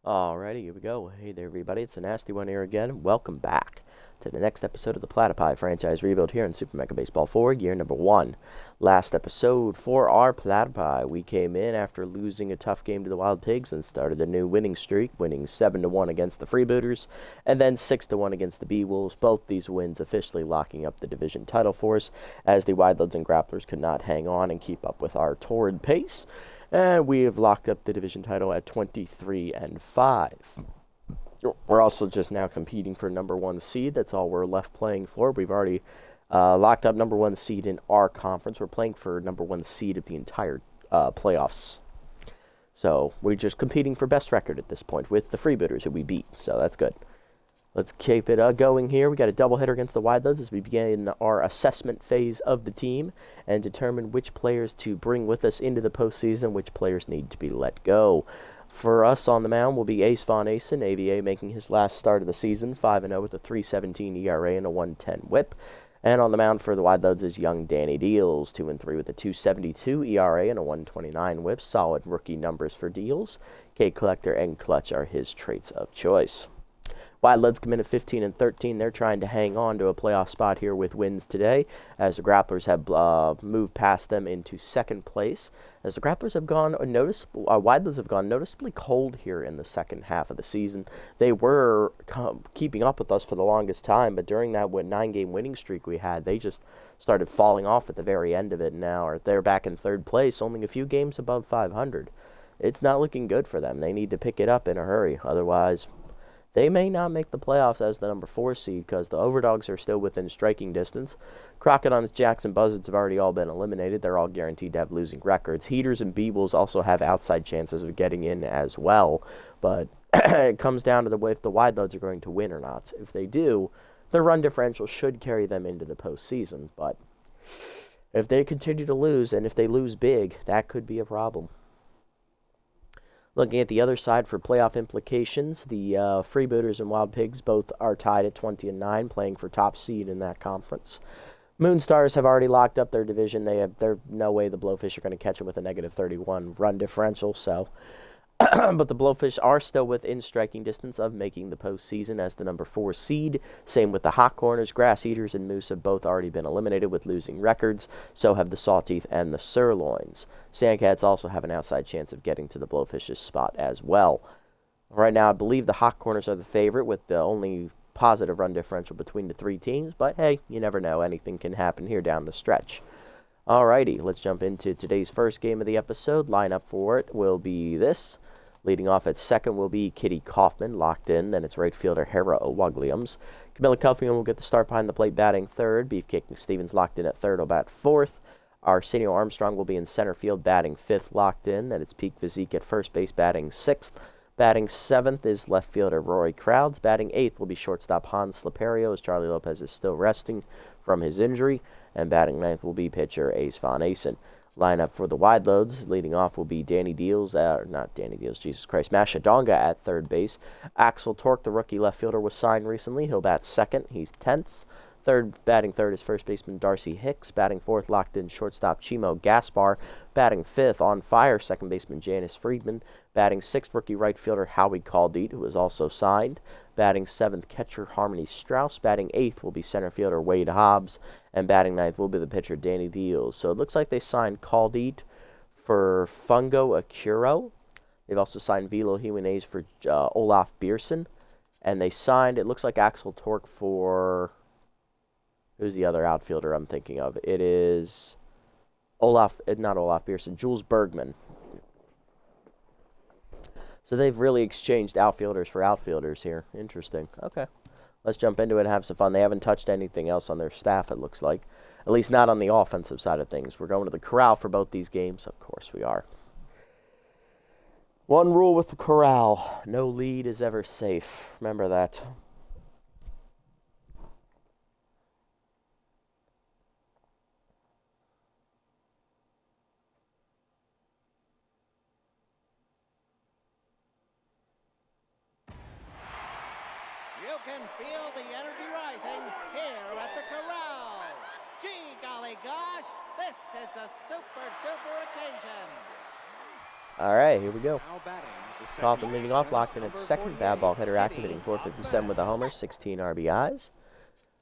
Alrighty, here we go. Hey there, everybody. It's a nasty one here again. Welcome back to the next episode of the Platypi franchise rebuild here in Super Mega Baseball 4, year number 1. Last episode for our Platypi, we came in after losing a tough game to the Wild Pigs and started a new winning streak, winning 7-1 against the Freebooters and then 6-1 against the Bee-Wolves. Both these wins officially locking up the division title for us, as the Wideloads and Grapplers could not hang on and keep up with our torrid pace. And we have locked up the division title at 23-5. We're also just now competing for number 1 seed. That's all we're left playing for. We've already locked up number 1 seed in our conference. We're playing for number 1 seed of the entire playoffs. So we're just competing for best record at this point with the Freebooters who we beat. So that's good. Let's keep it going here. We got a doubleheader against the Wideloads as we begin our assessment phase of the team and determine which players to bring with us into the postseason, which players need to be let go. For us on the mound will be Ace Von Asen, AVA, making his last start of the season, 5-0 with a 3.17 ERA and a 1.10 WHIP. And on the mound for the Wideloads is young Danny Deals, 2-3 with a 2.72 ERA and a 1.29 WHIP. Solid rookie numbers for Deals. K Collector and Clutch are his traits of choice. Wideloads come in at 15-13. They're trying to hang on to a playoff spot here with wins today, as the Grapplers have moved past them into second place. As the Grapplers have gone Wideloads have gone noticeably cold here in the second half of the season. They were keeping up with us for the longest time, but during that 9-game winning streak we had, they just started falling off at the very end of it. Now they're back in third place, only a few games above 500. It's not looking good for them. They need to pick it up in a hurry, otherwise they may not make the playoffs as the number 4 seed, because the Overdogs are still within striking distance. Crocodons, Jacks, and Buzzards have already all been eliminated. They're all guaranteed to have losing records. Heaters and Bee-Wolves also have outside chances of getting in as well. But it comes down to if the Wideloads are going to win or not. If they do, their run differential should carry them into the postseason. But if they continue to lose, and if they lose big, that could be a problem. Looking at the other side for playoff implications, the Freebooters and Wild Pigs both are tied at 20-9, playing for top seed in that conference. Moonstars have already locked up their division. There's no way the Blowfish are going to catch them with a -31 run differential. So, but the Blowfish are still within striking distance of making the postseason as the number 4 seed. Same with the Hot Corners. Grass Eaters and Moose have both already been eliminated with losing records. So have the Sawteeth and the Sirloins. Sandcats also have an outside chance of getting to the Blowfish's spot as well. Right now, I believe the Hot Corners are the favorite with the only positive run differential between the 3 teams. But hey, you never know. Anything can happen here down the stretch. Alrighty, let's jump into today's first game of the episode. Lineup for it will be this. Leading off at second will be Kitty Kaufman, locked in. Then it's right fielder Hera O'Wugliams. Camilla Cuffingham will get the start behind the plate, batting third. Beefcake McStevens locked in at third, will bat fourth. Arsenio Armstrong will be in center field, batting fifth, locked in. Then it's Peak Physique at first base, batting sixth. Batting seventh is left fielder Rory Crowds. Batting eighth will be shortstop Hans Sliperio, as Charlie Lopez is still resting from his injury. And batting ninth will be pitcher Ace Von Asen. Lineup for the Wideloads, leading off will be Masha Donga at third base. Axel Torque, the rookie left fielder, was signed recently. He'll bat second. He's 10th. Batting third is first baseman Darcy Hicks. Batting fourth, locked in shortstop Chimo Gaspar. Batting fifth, on fire, second baseman Janice Friedman. Batting sixth, rookie right fielder Howie Caldeet, who is also signed. Batting seventh, catcher Harmony Strauss. Batting eighth will be center fielder Wade Hobbs. And batting ninth will be the pitcher Danny Deals. So it looks like they signed Caldeet for Fungo Akuro. They've also signed Vilo Jimenez for Olaf Bierson. And they signed, it looks like Axel Torque for... Who's the other outfielder I'm thinking of? It is not Olaf Bierson, Jules Bergman. So they've really exchanged outfielders for outfielders here. Interesting. Okay. Let's jump into it and have some fun. They haven't touched anything else on their staff, it looks like. At least not on the offensive side of things. We're going to the corral for both these games. Of course we are. One rule with the corral. No lead is ever safe. Remember that. You can feel the energy rising here at the corral. Gee golly gosh, this is a super duper occasion. All right, here we go. Now batting Kaufman leading off, locked in at second. Bad ball hitter active, hitting 457 with a homer, 16 RBIs.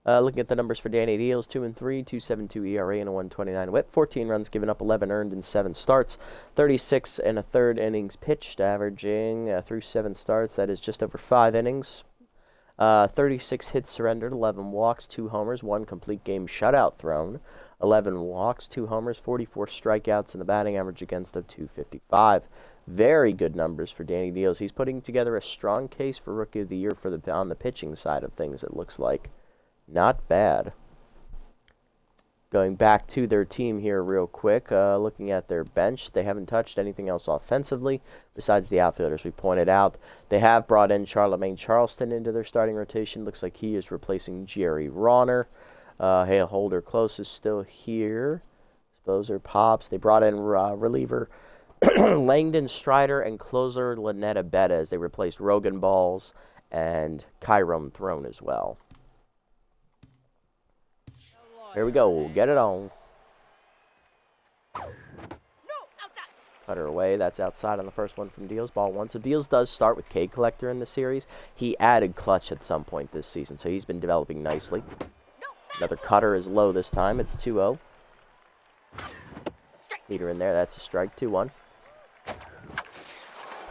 Looking at the numbers for Danny Deals, 2-3, 2.72 ERA and a 129 WHIP, 14 runs given up, 11 earned in 7 starts, 36 and a third innings pitched, averaging through 7 starts. That is just over 5 innings. 36 hits surrendered, 11 walks, 2 homers, 1 complete game shutout thrown, 11 walks, 2 homers, 44 strikeouts, and the batting average against of 255. Very good numbers for Danny Deals. He's putting together a strong case for Rookie of the Year for on the pitching side of things, it looks like. Not bad. Going back to their team here real quick, looking at their bench, they haven't touched anything else offensively besides the outfielders we pointed out. They have brought in Charlemagne Charleston into their starting rotation. Looks like he is replacing Jerry Ronner. Hale Holder Close is still here. Sposer Pops. They brought in reliever Langdon Strider and closer Lynetta Betta as they replaced Rogan Balls and Chiron Throne as well. Here we go. We'll get it on. Cutter away. That's outside on the first one from Deals. Ball 1. So Deals does start with K Collector in the series. He added clutch at some point this season, so he's been developing nicely. Another cutter is low this time. It's 2-0. Heater in there. That's a strike. 2-1.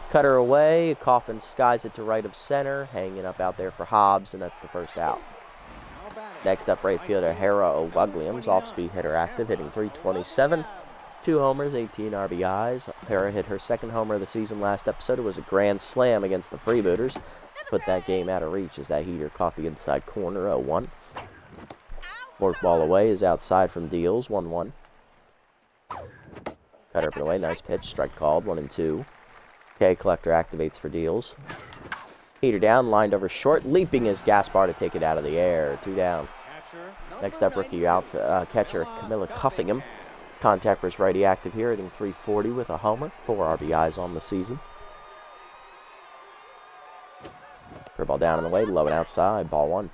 Cutter away. Kaufman skies it to right of center. Hanging up out there for Hobbs, and that's the first out. Next up, right fielder Hera O'Wugliams, off-speed hitter active, hitting 327. 2 homers, 18 RBIs. Hera hit her second homer of the season last episode. It was a grand slam against the Freebooters. Put that game out of reach as that heater caught the inside corner, 0-1. Fourth ball away is outside from Deals, 1-1. Cutter up and away, nice pitch, strike called, 1-2. K Collector activates for Deals. Heater down, lined over short, leaping is Gaspar to take it out of the air. 2 down. Next up, rookie catcher Camilla Cuffingham. Contact for his righty active here, hitting 340 with a homer. 4 RBIs on the season. Curveball down and away, low and outside. Ball 1.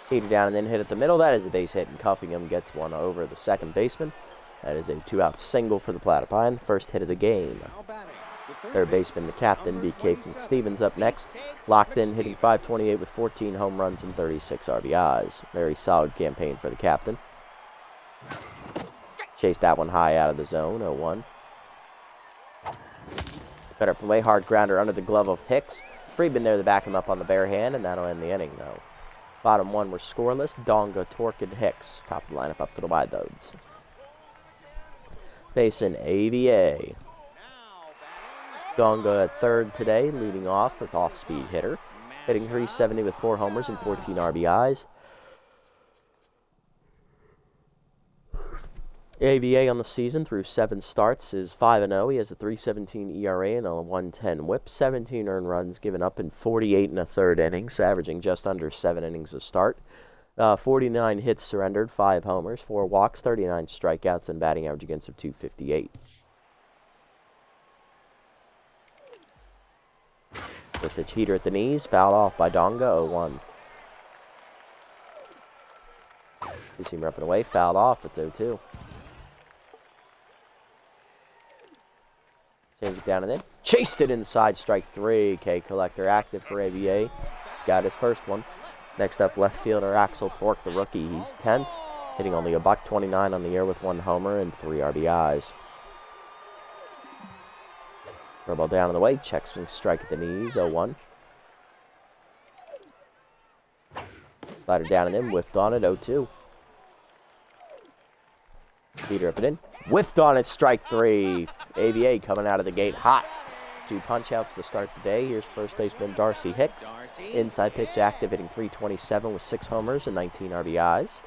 Heater down and then hit at the middle. That is a base hit, and Cuffingham gets one over the second baseman. That is a 2-out single for the Platypi, and the first hit of the game. Third baseman, the captain, BK from Stevens, up next. Locked in, hitting 528 with 14 home runs and 36 RBIs. Very solid campaign for the captain. Chased that one high out of the zone, 0-1. Better up and away, hard grounder under the glove of Hicks. Friedman there to back him up on the bare hand, and that'll end the inning, though. Bottom 1 were scoreless. Donga, Torque, and Hicks. Top of the lineup up for the wide loads. Facing AVA. Donga at third today, leading off with off-speed hitter. Hitting 370 with 4 homers and 14 RBIs. AVA on the season through 7 starts is 5-0. He has a 3.17 ERA and a 1.10 WHIP. 17 earned runs given up in 48 and a third innings, averaging just under 7 innings a start. 49 hits surrendered, 5 homers, 4 walks, 39 strikeouts, and batting average against of 258. The pitch heater at the knees, fouled off by Donga, 0-1. Two-seamer up and away, fouled off, it's 0-2. Change it down and in. Chased it inside, strike 3. K Collector active for AVA. He's got his first one. Next up, left fielder Axel Torque, the rookie. He's tense, hitting only a $129 on the year with 1 homer and 3 RBIs. Ball down on the way, check swing strike at the knees, 0-1. Slider down and in, whiffed on it, 0-2. Heater up and in, whiffed on it, strike 3. AVA coming out of the gate hot. 2 punch-outs to start the day. Here's first baseman Darcy Hicks. Inside pitch active, hitting 327 with 6 homers and 19 RBIs.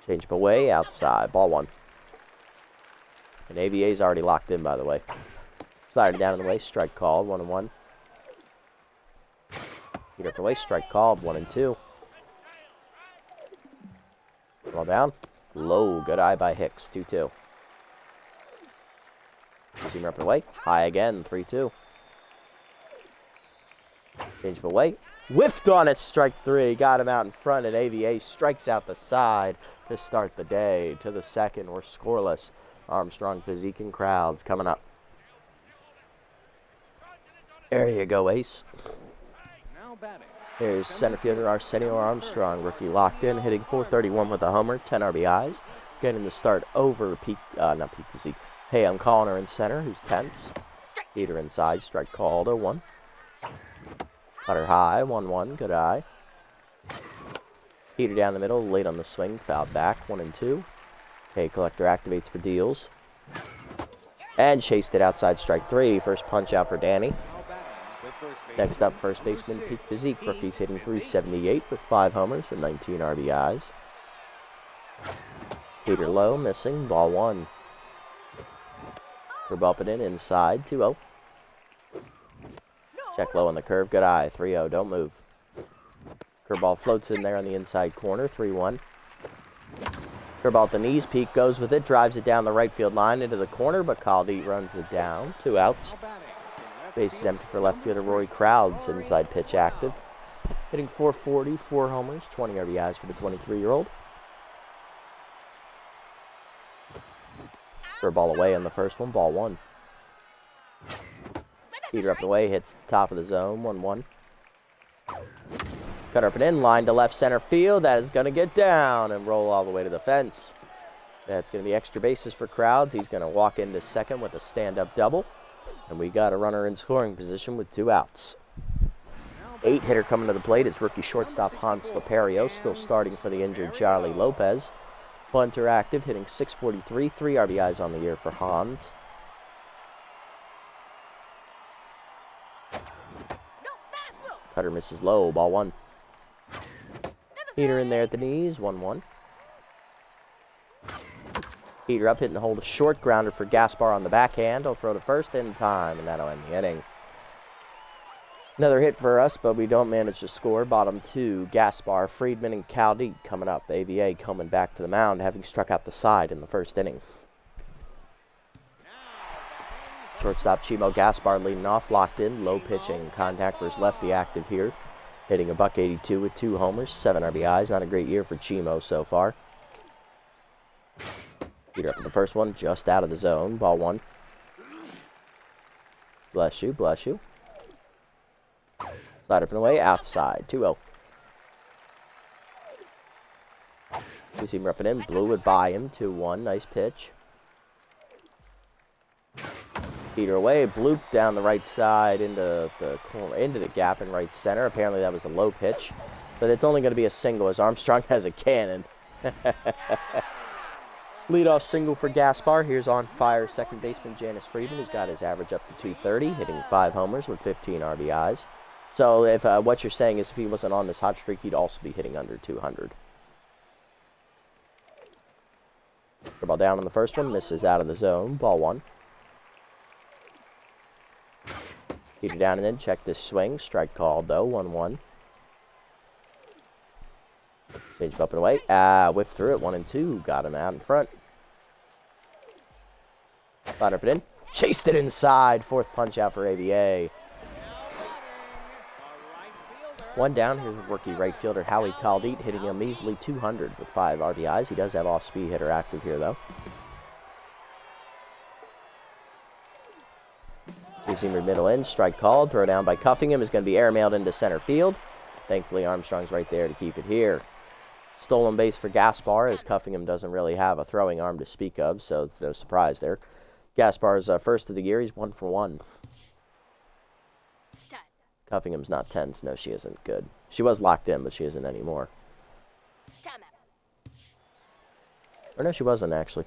Change up away, outside, ball 1. And AVA's already locked in, by the way. Slider down in the way, strike called, 1-1. Heater up the way, strike called, 1-2. Ball down, low, good eye by Hicks, 2-2. Seamer up and away, high again, 3-2. Change up away, whiffed on it, strike 3. Got him out in front, and AVA strikes out the side to start the day. To the second, we're scoreless. Armstrong physique and crowds coming up. There you go, Ace. Now batting. Here's center fielder Arsenio Armstrong, rookie locked in, hitting .431 with a homer, 10 RBIs. Getting the start over not Pete Physique. Hey, I'm calling her in center, who's tense. Heater inside, strike called, 0-1. Cutter high, 1-1, good eye. Heater down the middle, late on the swing, fouled back, 1-2. Hey, collector activates for deals. And chased it outside, strike 3. First punch out for Danny. Next up, first baseman Pete Physique. Rookie's hitting .378 with 5 homers and 19 RBIs. Heater low, missing, ball 1. We're bumping in inside, 2-0. Check low on the curve, good eye, 3-0, don't move. Curveball floats in there on the inside corner, 3-1. Curveball at the knees, Pete goes with it, drives it down the right field line into the corner, but Caldeet runs it down, 2 outs. Base is empty for left fielder Rory Crowds, inside pitch active. Hitting .440, 4 homers, 20 RBIs for the 23-year-old. Curveball away on the first one, ball 1. Heater up and away, hits the top of the zone, 1-1. Cut up and in, line to left center field. That is going to get down and roll all the way to the fence. That's going to be extra bases for Crowds. He's going to walk into second with a stand-up double. And we got a runner in scoring position with 2 outs. 8-hitter coming to the plate. It's rookie shortstop Hans Leperio, still starting for the injured Charlie Lopez. Bunter active, hitting .643, 3 RBIs on the year for Hans. Cutter misses low, ball 1. Heater in there at the knees, 1-1. Heater up, hitting the hold, a short grounder for Gaspar on the backhand. He'll throw to first in time, and that'll end the inning. Another hit for us, but we don't manage to score. Bottom 2, Gaspar, Friedman, and Caldeet coming up. AVA coming back to the mound, having struck out the side in the first inning. Shortstop Chimo Gaspar leading off, locked in, low pitching. Contact versus lefty active here. Hitting a .182 with 2 homers, 7 RBIs. Not a great year for Chimo so far. Heater up in the first one, just out of the zone. Ball 1. Bless you, bless you. Slide up and away, outside, 2-0. Two-seamer up and in, blew it by him, 2-1, nice pitch. Heater away, bloop down the right side into the corner, into the gap in right center. Apparently that was a low pitch, but it's only going to be a single as Armstrong has a cannon. Leadoff single for Gaspar. Here's on fire second baseman Janice Friedman, who's got his average up to .230, hitting 5 homers with 15 RBIs. So if what you're saying is if he wasn't on this hot streak, he'd also be hitting under 200. Ball down on the first one, misses out of the zone, ball 1. Heater down and in, check this swing. Strike called, though, 1-1. Change up and away. Whiffed through it, 1-2. Got him out in front. Slide up and in. Chased it inside. 4th punch out for AVA. 1 down. Here's rookie right fielder Howie Caldeet, hitting a measly 200 with 5 RBIs. He does have off-speed hitter active here, though. Two-seamer middle in, strike called, throw down by Cuffingham is going to be airmailed into center field. Thankfully, Armstrong's right there to keep it here. Stolen base for Gaspar, as Cuffingham doesn't really have a throwing arm to speak of, so it's no surprise there. Gaspar's first of the year, he's 1 for 1. Cuffingham's not tense. No, she isn't good. She was locked in, but she isn't anymore. Or no, she wasn't, actually.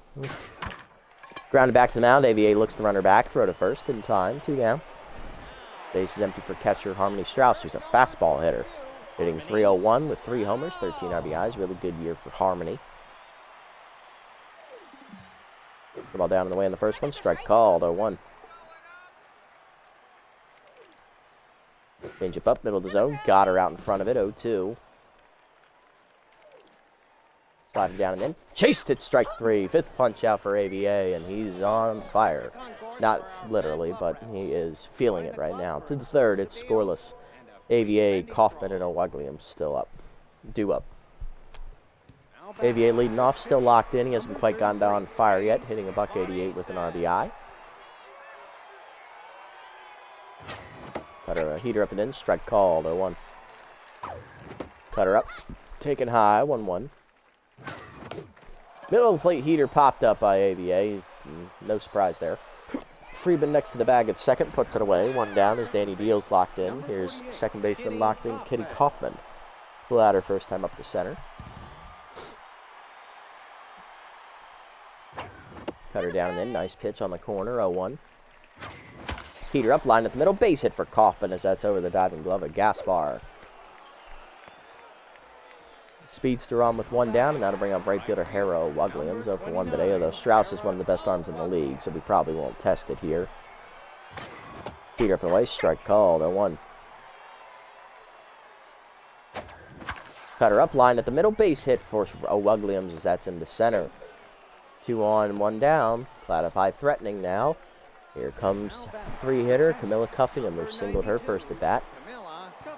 Grounded back to the mound. AVA looks the runner back. Throw to first in time. 2 down. Base is empty for catcher Harmony Strauss, who's a fastball hitter. Hitting .301 with 3 homers, 13 RBIs. Really good year for Harmony. Ball down and away in the first one. Strike called, 0-1. Change up, middle of the zone. Got her out in front of it, 0-2. Sliding down and in. Chased it, strike 3. 5th punch out for AVA, and he's on fire. Not literally, but he is feeling it right now. To the 3rd, it's scoreless. AVA, Kaufman, and O'Weglium still up. Due up. AVA leading off, still locked in. He hasn't quite gone down fire yet, hitting a $188 with an RBI. Cutter, heater up and in, strike called, 0-1. Cutter up, taken high, 1-1. Middle of the plate heater popped up by AVA. No surprise there. Freeman next to the bag at second, puts it away. One down as Danny Deals locked in. Here's second baseman locked in, Kitty Kaufman. Flew out her first time up the center. Cutter down and in, nice pitch on the corner, 0-1. Heater up, line at the middle, base hit for Kaufman as that's over the diving glove of Gaspar. Speedster on with one down, and that'll bring up right fielder Harrow Williams 0 for 1 today, although Strauss is one of the best arms in the league, so we probably won't test it here. Heater up and away, strike called, 0-1. Cutter up, line at the middle, base hit for Williams as that's into center. 2 on, 1 down. Platypi threatening now. Here comes three-hitter Camilla Cuffingham, who singled her first at bat.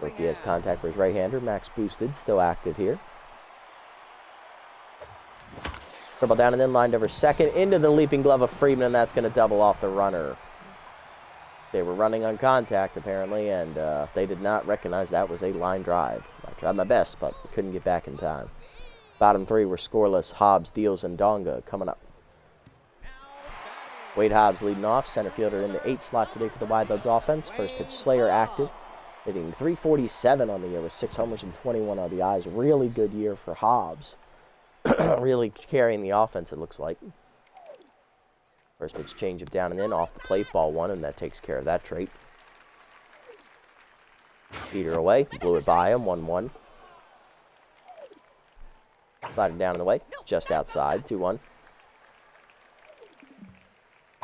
Rookie has contact for his right-hander. Max Boosted, still active here. Dribble down and in, lined over second. Into the leaping glove of Freeman, and that's going to double off the runner. They were running on contact, apparently, and they did not recognize that was a line drive. I tried my best, but couldn't get back in time. Bottom three were scoreless. Hobbs, Deals, and Donga coming up. Wade Hobbs leading off. Center fielder in the 8 slot today for the Wildlands offense. First pitch, Slayer active. Hitting .347 on the year with 6 homers and 21 RBIs. Really good year for Hobbs. Really carrying the offense, it looks like. First pitch, change it down and in. Off the plate, ball 1, and that takes care of that trait. Heater away. Blew it by him, 1-1. Sliding down and away. Just outside, 2-1.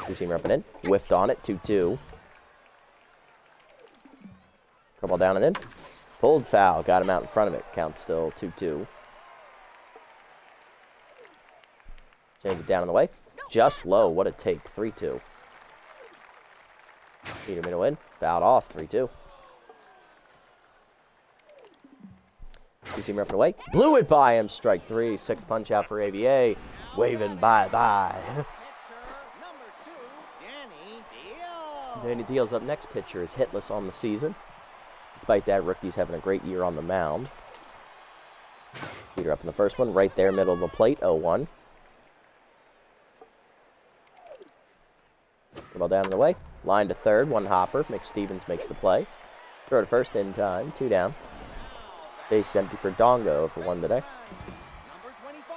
Two-seamer up and in. Whiffed on it, 2-2. Couple down and in. Pulled foul. Got him out in front of it. Count still 2-2. Change it down and away. Just low. What a take. 3-2. Heater middle in. Fouled off. 3-2. Two-seamer up and away. Blew it by him. Strike 3. 6 punch out for AVA. Waving bye-bye. Danny Deals up next. Pitcher is hitless on the season. Despite that, rookie's having a great year on the mound. Heater up in the first one. Right there, middle of the plate. 0-1. Ball down and away. Line to third. One hopper. McStevens makes the play. Throw to first in time. 2 down. Base empty for Donga 0 for 1 today. Number 25,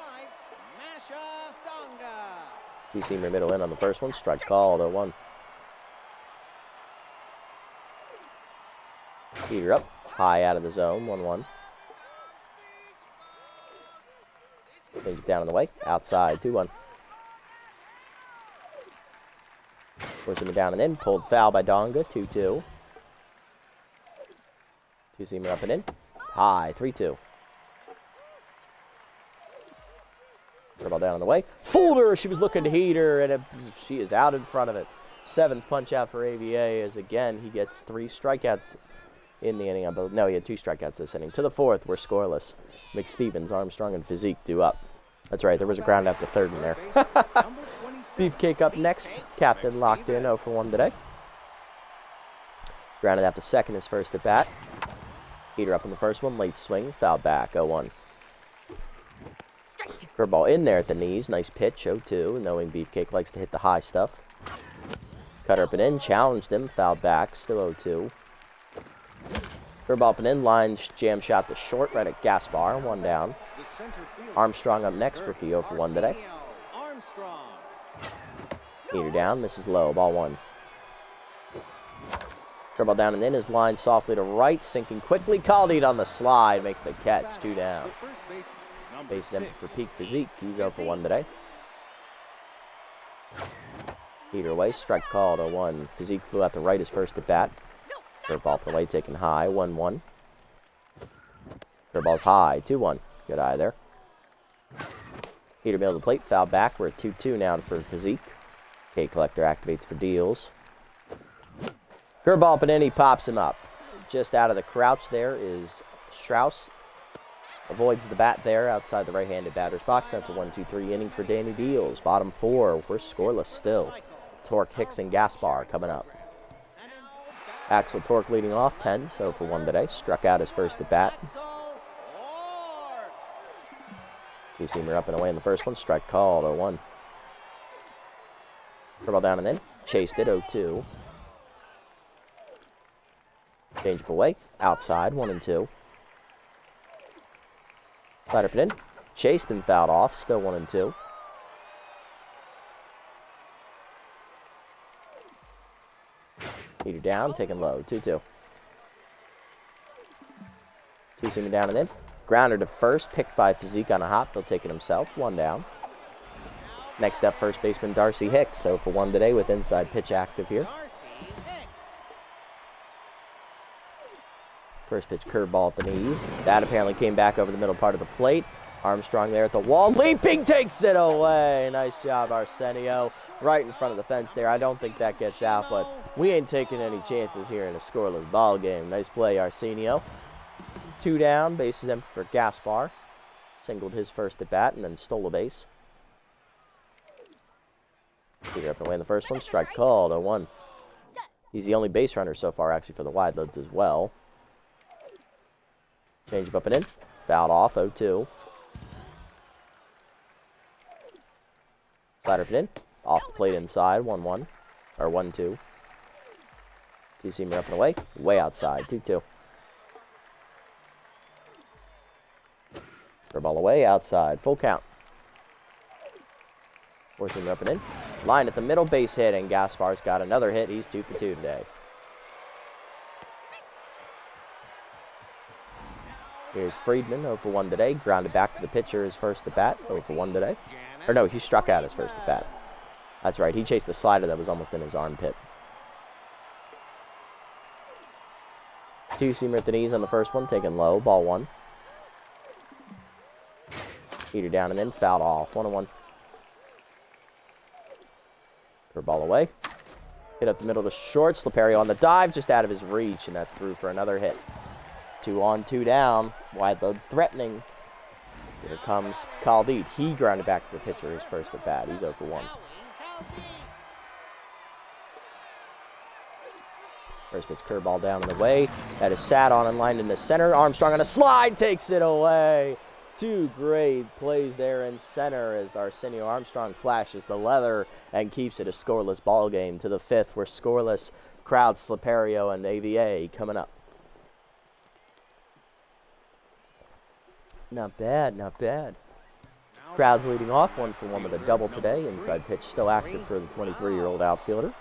Masha Donga. Two-seamer middle in on the first one. Strike called 0-1. Heater up. High out of the zone. 1-1. Change it down on the way. Outside. 2-1. Pushing it down and in. Pulled foul by Donga. 2-2. Two-seamer up and in. High. 3-2. Ball down on the way. Fooled her. She was looking to heat her, and she is out in front of it. 7th punch out for AVA as, again, he gets 3 strikeouts in the inning. No, he had 2 strikeouts this inning. To the 4th, we're scoreless. McStevens, Armstrong, and Physique due up. That's right, there was a ground out to third in there. Beefcake up next. Captain locked in 0 for 1 today. Grounded out to second, his first at bat. Heater up in the first one, late swing, foul back, 0-1. Curveball in there at the knees, nice pitch, 0-2, knowing Beefcake likes to hit the high stuff. Cutter up and in, challenged him, foul back, still 0-2. Curveball up and in, line jam shot to short, right at Gaspar, 1 down. Armstrong up next, rookie 0 for 1 today. Heater down, misses low, ball 1. Curveball down and in, his line softly to right, sinking quickly. Caldeed on the slide, makes the catch, 2 down. Base empty for Peak Physique, he's 0 for 1 today. Heater away, strike called, 0-1. Physique flew out to right his first at bat. Curveball from away, taken high, 1-1. Curveball's high, 2-1. Good eye there. Heater middle of the plate, foul back. We're at 2-2 now for Physique. K Collector activates for Deals. Curveball up and in, he pops him up. Just out of the crouch there is Strauss. avoids the bat there outside the right-handed batter's box. That's a 1-2-3 inning for Danny Deals. Bottom 4, we're scoreless still. Torque, Hicks, and Gaspar coming up. Axel Torque leading off, 10, so for 1 today. Struck out his first at bat. Two-seamer up and away in the first one. Strike called, 0-1. Curveball down and in. Chased it, 0-2. Changeup away. Outside, 1-2. Slider put in. Chased and fouled off. Still 1-2. Heater down, taken low, 2-2. Two-seamer down and in. Grounder to first, picked by Physique on a hop. He'll take it himself, 1 down. Next up, first baseman Darcy Hicks. So for 1 today with inside pitch active here. First pitch curveball at the knees. That apparently came back over the middle part of the plate. Armstrong there at the wall. Leaping takes it away. Nice job, Arsenio. Right in front of the fence there. I don't think that gets out, but we ain't taking any chances here in a scoreless ball game. Nice play, Arsenio. 2 down. Bases empty for Gaspar. Singled his first at bat and then stole a base. Peter up and away in the first one. Strike called, 0-1. He's the only base runner so far, actually, for the wide loads as well. Change up and in. Fouled off, 0-2. Slider put in. Off the plate inside, 1-1. Or 1-2. Two-seamer up and away. Way outside, 2-2. Ball away, outside, full count. Four-seamer up and in. Line at the middle, base hit, and Gaspar's got another hit. He's 2 for 2 today. Here's Friedman, 0 for 1 today. Grounded back to the pitcher, his first at bat, 0 for 1 today. Or no, he struck out his first at bat. That's right, he chased the slider that was almost in his armpit. Two-seamer at the knees on the first one, taken low, ball 1. Heater down and in, fouled off, 1-1. Curveball away. Hit up the middle to short. Sliperio on the dive, just out of his reach, and that's through for another hit. 2 on, 2 down. Wide loads threatening. Here comes Caldite. He grounded back to the pitcher his first at bat. He's 0 for 1. First pitch curveball down and away. That is sat on and lined in the center. Armstrong on a slide takes it away. 2 great plays there in center as Arsenio Armstrong flashes the leather and keeps it a scoreless ball game to the 5th. We're scoreless. Crowd, Sliperio, and AVA coming up. Not bad, not bad. Crowd's leading off, 1 for 1 with a double today. Inside pitch still active for the 23-year-old outfielder.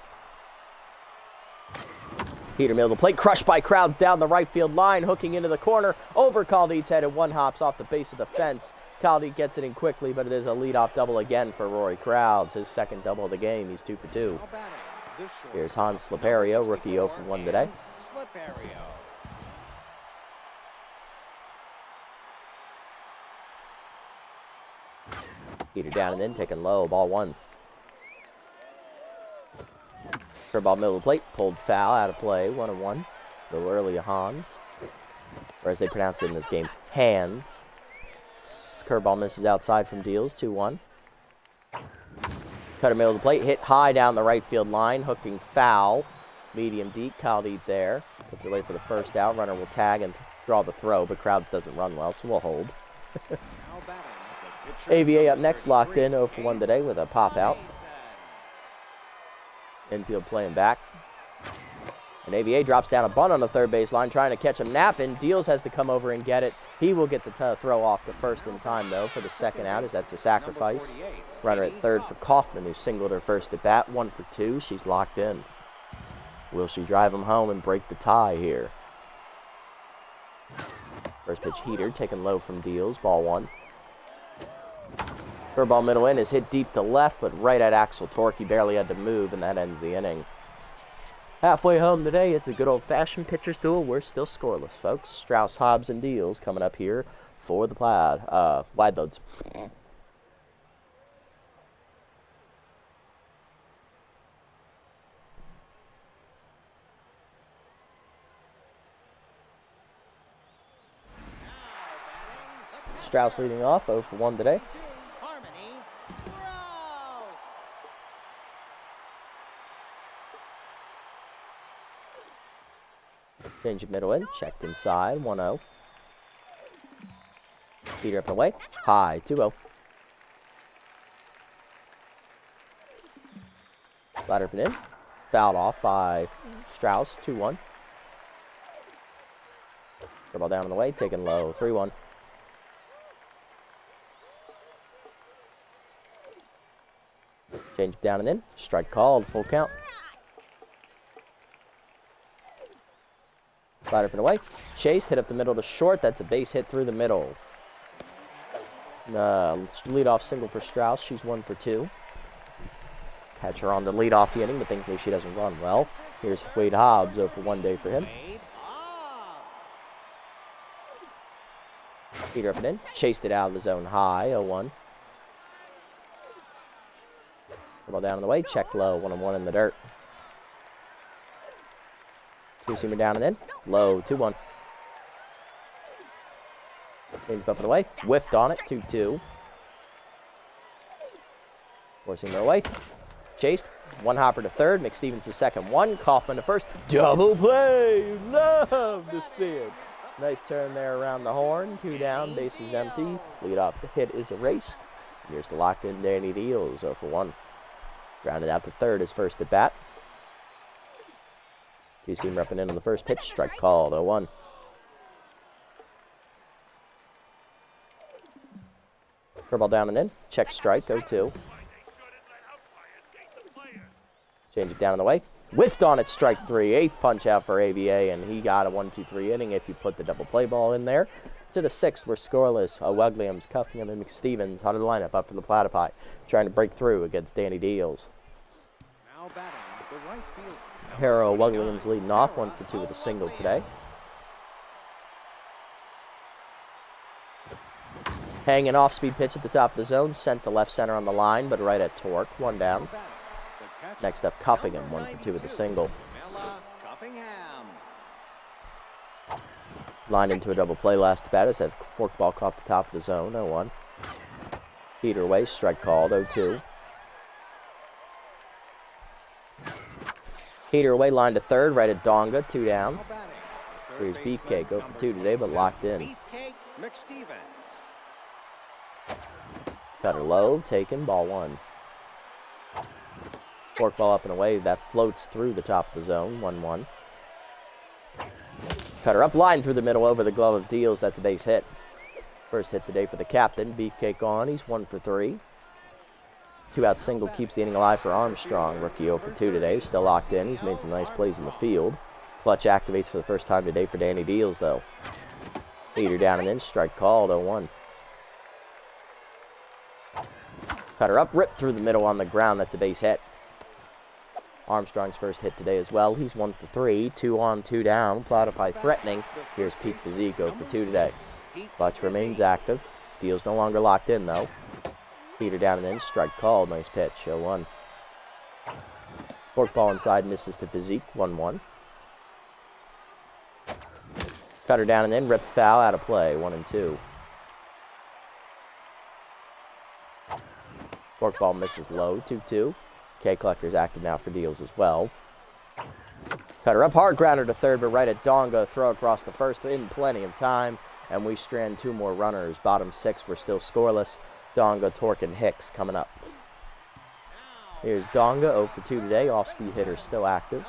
Heater middle of the plate, crushed by Crowds down the right field line, hooking into the corner, over Caldite's head, and 1 hops off the base of the fence. Caldite gets it in quickly, but it is a leadoff double again for Rory Crowds, his second double of the game. He's 2 for 2. Here's Hans Sliperio, rookie 0 for 1 today. Heater down and in, taken low, ball 1. Curveball middle of the plate, pulled foul, out of play, 1-1. A little early Hans, or as they pronounce it in this game, hands. Curveball misses outside from Deals, 2-1. Cutter middle of the plate, hit high down the right field line, hooking foul. Medium deep, Caldite there. Puts it away for the first out. Runner will tag and draw the throw, but Crowds doesn't run well, so we'll hold. AVA up next, locked in, 0 for 1 today with a pop out. Infield playing back. And AVA drops down a bunt on the third base line, trying to catch him napping. Deals has to come over and get it. He will get the throw off to first in time, though, for the second out, as that's a sacrifice. Runner at third for Kaufman, who singled her first at bat. 1 for 2. She's locked in. Will she drive him home and break the tie here? First pitch heater, taken low from Deals. Ball 1. Curveball middle in is hit deep to left, but right at Axel Torque. He barely had to move, and that ends the inning. Halfway home today, it's a good old-fashioned pitcher's duel. We're still scoreless, folks. Strauss, Hobbs, and Deals coming up here for the wide loads. Strauss leading off, 0 for 1 today. Harmony Strauss. Change of middle in, checked inside, 1-0. Peter up and away, high, 2-0. Ladder up and in, fouled off by Strauss, 2-1. Ball down on the way, taken low, 3-1. Change down and in, strike called, full count. Ladder up and away, chased, hit up the middle to short, that's a base hit through the middle. Lead-off single for Strauss, she's 1 for 2. Catch her on the lead-off inning, but thankfully she doesn't run well. Here's Wade Hobbs, 0 for 1 day for him. Peter up and in, chased it out of the zone high, 0-1. Ball down on the way, checked low, 1-1 in the dirt. Two-seamer down and in, low, 2-1. Change up and away, whiffed on it, 2-2. Four-seamer away, chased, one hopper to third, McStevens to second, 1, Kaufman to first, double play, love to see it. Nice turn there around the horn, 2 down, base is empty, lead off the hit is erased. Here's the locked in Danny Deals, 0 for 1. Grounded out to third, his first at bat. Two-seam repping in on the first pitch, strike called, 0-1. Curveball down and in, check strike, 0-2. Change it down and away. Whiffed on it, strike 3. 8th punch out for ABA, and he got a 1-2-3 inning if you put the double play ball in there. To the 6th, we're scoreless. Williams, Cuffingham, and McStevens out of the lineup up for the Platypi, trying to break through against Danny Deals. Now batting the right field. Harrow Williams leading off, 1 for 2 with a single today. Hanging off-speed pitch at the top of the zone, sent to left center on the line, but right at Torque, 1 down. Next up, Cuffingham, 1 for 2 with a single. Lined into a double play last bat as that forkball caught the top of the zone, 0-1. Peter away, strike called, 0-2. Peter away, line to third, right at Donga, 2 down. Here's Beefcake, 0 for 2 today, but locked in. Cutter low, taken, ball 1. Forkball up and away, that floats through the top of the zone, 1-1. Cutter up, line through the middle over the glove of Deals, that's a base hit. First hit today for the captain, Beefcake on, he's 1 for 3. 2-out single keeps the inning alive for Armstrong, rookie 0 for 2 today, still locked in, he's made some nice plays in the field. Clutch activates for the first time today for Danny Deals, though. Peter down and in, strike called, 0-1. Cutter up, ripped through the middle on the ground, that's a base hit. Armstrong's first hit today as well. He's 1 for 3, 2 on, 2 down. Platypi threatening. Here's Peak Physique, 0 for 2 today. Clutch remains active. Deals no longer locked in, though. Peter down and in, strike called. Nice pitch, 0-1. Forkball inside, misses to Physique, 1-1. Cutter down and in, ripped foul, out of play, 1-2. Forkball misses low, 2-2. K Collector's active now for Deals as well. Cutter up, hard grounder to third, but right at Donga. Throw across the first in plenty of time, and we strand 2 more runners. Bottom 6, we're still scoreless. Donga, Torque, and Hicks coming up. Here's Donga, 0 for 2 today. Off-speed hitter still active.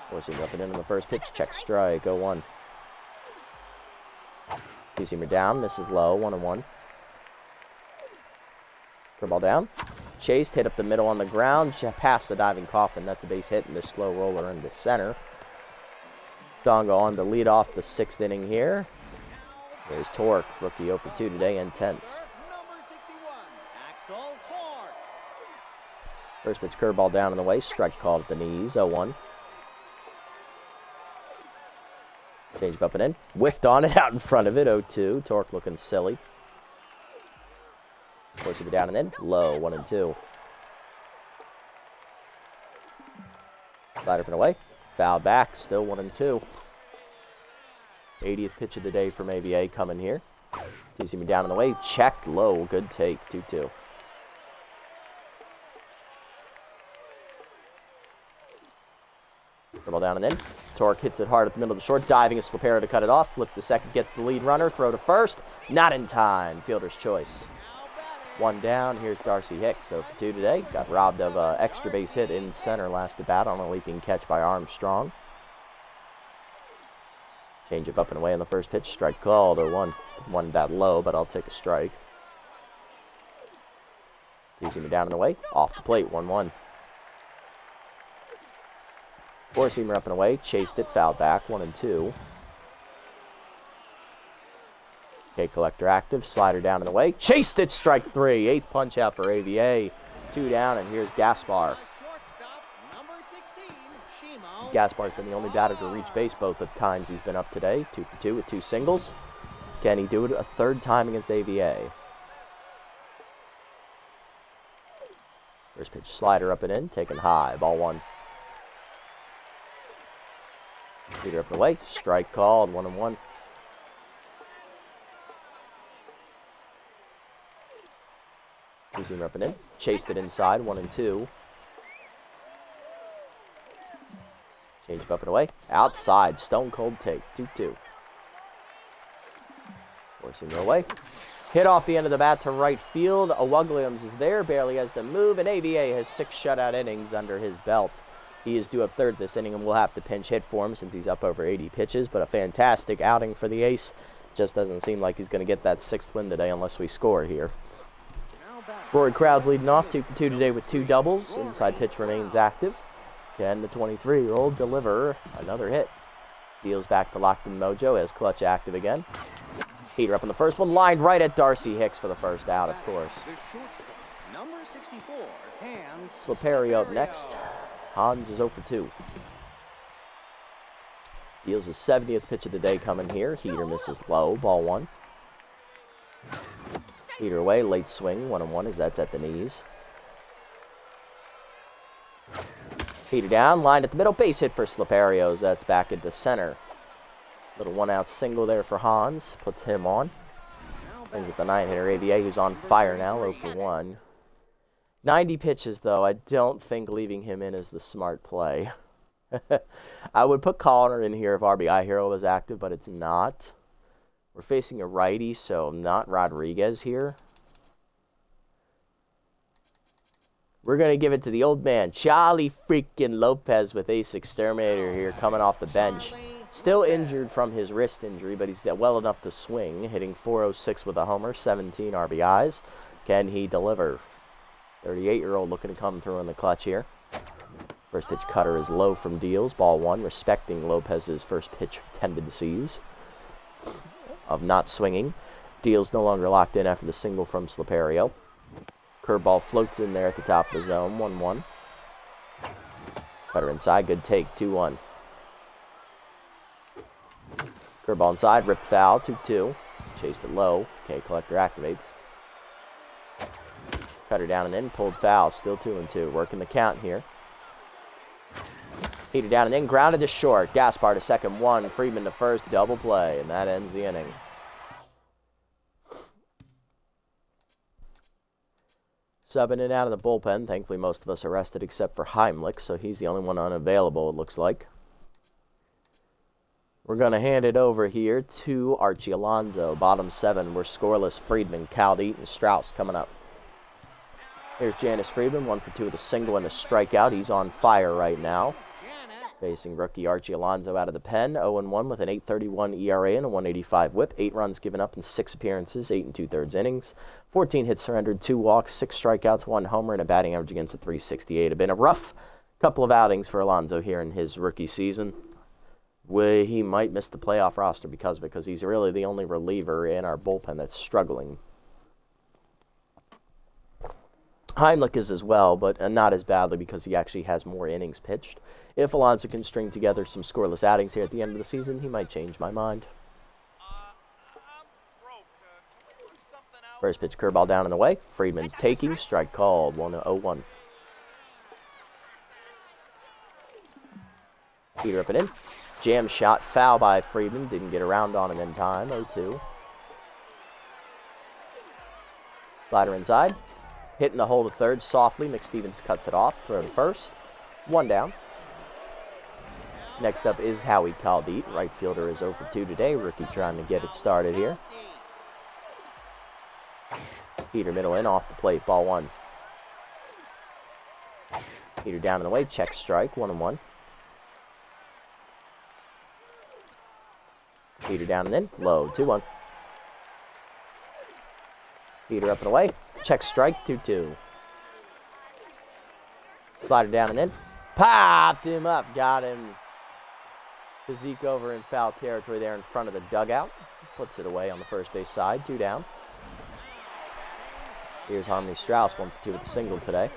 Forcing up and in on the first pitch. Check strike, 0-1. Two-seamer down, misses low, 1-1. Ball down, chased, hit up the middle on the ground, past the diving Kaufman. That's a base hit, and the slow roller into center. Donga on to lead off the 6th inning here. There's Torque, rookie 0 for 2 today, intense. First pitch curveball down in the way, strike called at the knees, 0-1. Change up and in, whiffed on it out in front of it, 0-2. Torque looking silly. Forcing it down and in, low, 1-2. Ladder up and away, foul back, still 1-2. 80th pitch of the day from AVA coming here. Teasing me down in the way. Checked low. Good take. 2-2. Dribble down and in. Torque hits it hard at the middle of the short. Diving is Slipero to cut it off. Flip the second. Gets the lead runner. Throw to first. Not in time. Fielder's choice. One down. Here's Darcy Hicks. 0 for 2 today. Got robbed of an extra base hit in center last at bat on a leaping catch by Armstrong. Change up and away on the first pitch. Strike called. 0-1. One that low, but I'll take a strike. Teasing me down and away. Off the plate. 1-1. Four-seamer up and away. Chased it. Fouled back. 1-2. K Collector active. Slider down and away. Chased it. Strike 3. 8th punch out for AVA. 2 down, and here's Gaspar. Gaspar's been the only batter to reach base both of times he's been up today. 2 for 2 with 2 singles. Can he do it a third time against AVA? First pitch slider up and in. Taken high. Ball 1. Leader up and away. Strike called. 1-1. Two-seamer up and in. Chased it inside. 1-2. Change up and away. Outside. Stone cold take. 2-2. Four-seamer away. Hit off the end of the bat to right field. Williams is there. Barely has to move. And AVA has 6 shutout innings under his belt. He is due up third this inning, and we'll have to pinch hit for him since he's up over 80 pitches. But a fantastic outing for the ace. Just doesn't seem like he's going to get that 6th win today unless we score here. Rory Crowd's leading off. 2 for 2 today with 2 doubles. Inside pitch remains active. Can the 23-year-old deliver another hit? Deals back to Lockton Mojo as clutch active again. Heater up in the first one. Lined right at Darcy Hicks for the first out, of course. Number 64, Hans Slipero up next. Hans is 0 for 2. Deals his 70th pitch of the day coming here. Heater misses low. Ball 1. Heater away. Late swing. 1-1 as that's at the knees. Heater down. Lined at the middle. Base hit for Sliperios. That's back into center. Little 1-out single there for Hans. Puts him on. Brings up the 9-hitter AVA, who's on fire now. 0 for 1. 90 pitches, though. I don't think leaving him in is the smart play. I would put Connor in here if RBI Hero was active, but it's not. We're facing a righty, so not Rodriguez here. We're going to give it to the old man, Charlie freaking Lopez with Ace Exterminator here coming off the bench. Still injured from his wrist injury, but he's well enough to swing. Hitting .406 with a homer, 17 RBIs. Can he deliver? 38-year-old looking to come through in the clutch here. First pitch cutter is low from Deals. Ball 1, respecting Lopez's first pitch tendencies of not swinging. Deals no longer locked in after the single from Slipero. Curveball floats in there at the top of the zone. 1-1. Cutter inside. Good take. 2-1. Curveball inside. Ripped foul. 2-2. Chased it low. K Collector activates. Cutter down and in. Pulled foul. Still 2-2. Working the count here. Heated down and in. Grounded to short. Gaspar to second. 1. Friedman to first. Double play. And that ends the inning. Subbing in out of the bullpen. Thankfully, most of us are rested except for Heimlich, so he's the only one unavailable, it looks like. We're going to hand it over here to Archie Alonso. Bottom 7, we're scoreless. Friedman, Caldeet, and Strauss coming up. Here's Janice Friedman, 1 for 2 with a single and a strikeout. He's on fire right now. Facing rookie Archie Alonso out of the pen. 0-1 with an 8.31 ERA and a 1.85 whip. 8 runs given up in 6 appearances, 8 2/3 innings. 14 hits surrendered, 2 walks, 6 strikeouts, 1 homer, and a batting average against a .368. It's been a rough couple of outings for Alonso here in his rookie season. He might miss the playoff roster because of it, because he's really the only reliever in our bullpen that's struggling. Heimlich is as well, but not as badly because he actually has more innings pitched. If Alonso can string together some scoreless outings here at the end of the season, he might change my mind. First pitch curveball down and away. Friedman's taking. Strike called. 1-0-1. Heater up and in. Jam shot, foul by Friedman. Didn't get around on him in time. 0-2. Slider inside. Hitting the hole to third softly. McStevens cuts it off. Throw to first. 1 down. Next up is Howie Caldeet. Right fielder is 0 for 2 today. Rookie trying to get it started here. Heater middle in, off the plate. Ball 1. Heater down and away. Check strike. 1-1. Heater down and in. Low. 2-1. Heater up and away. Check strike. 2-2. Slider down and in. Popped him up. Got him. Physique over in foul territory there in front of the dugout. Puts it away on the first base side. 2 down. Here's Harmony Strauss. 1 for 2 with a single today.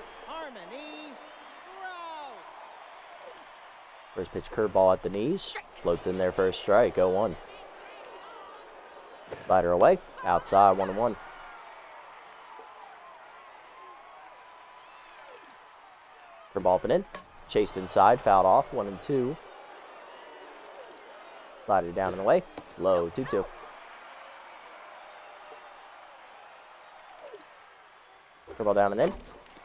First pitch curveball at the knees. Floats in there for a strike. 0-1. Slider away. Outside. 1-1. Curveball up and in. Chased inside. Fouled off. 1-2. Slider down and away. Low. 2-2. Curveball down and in.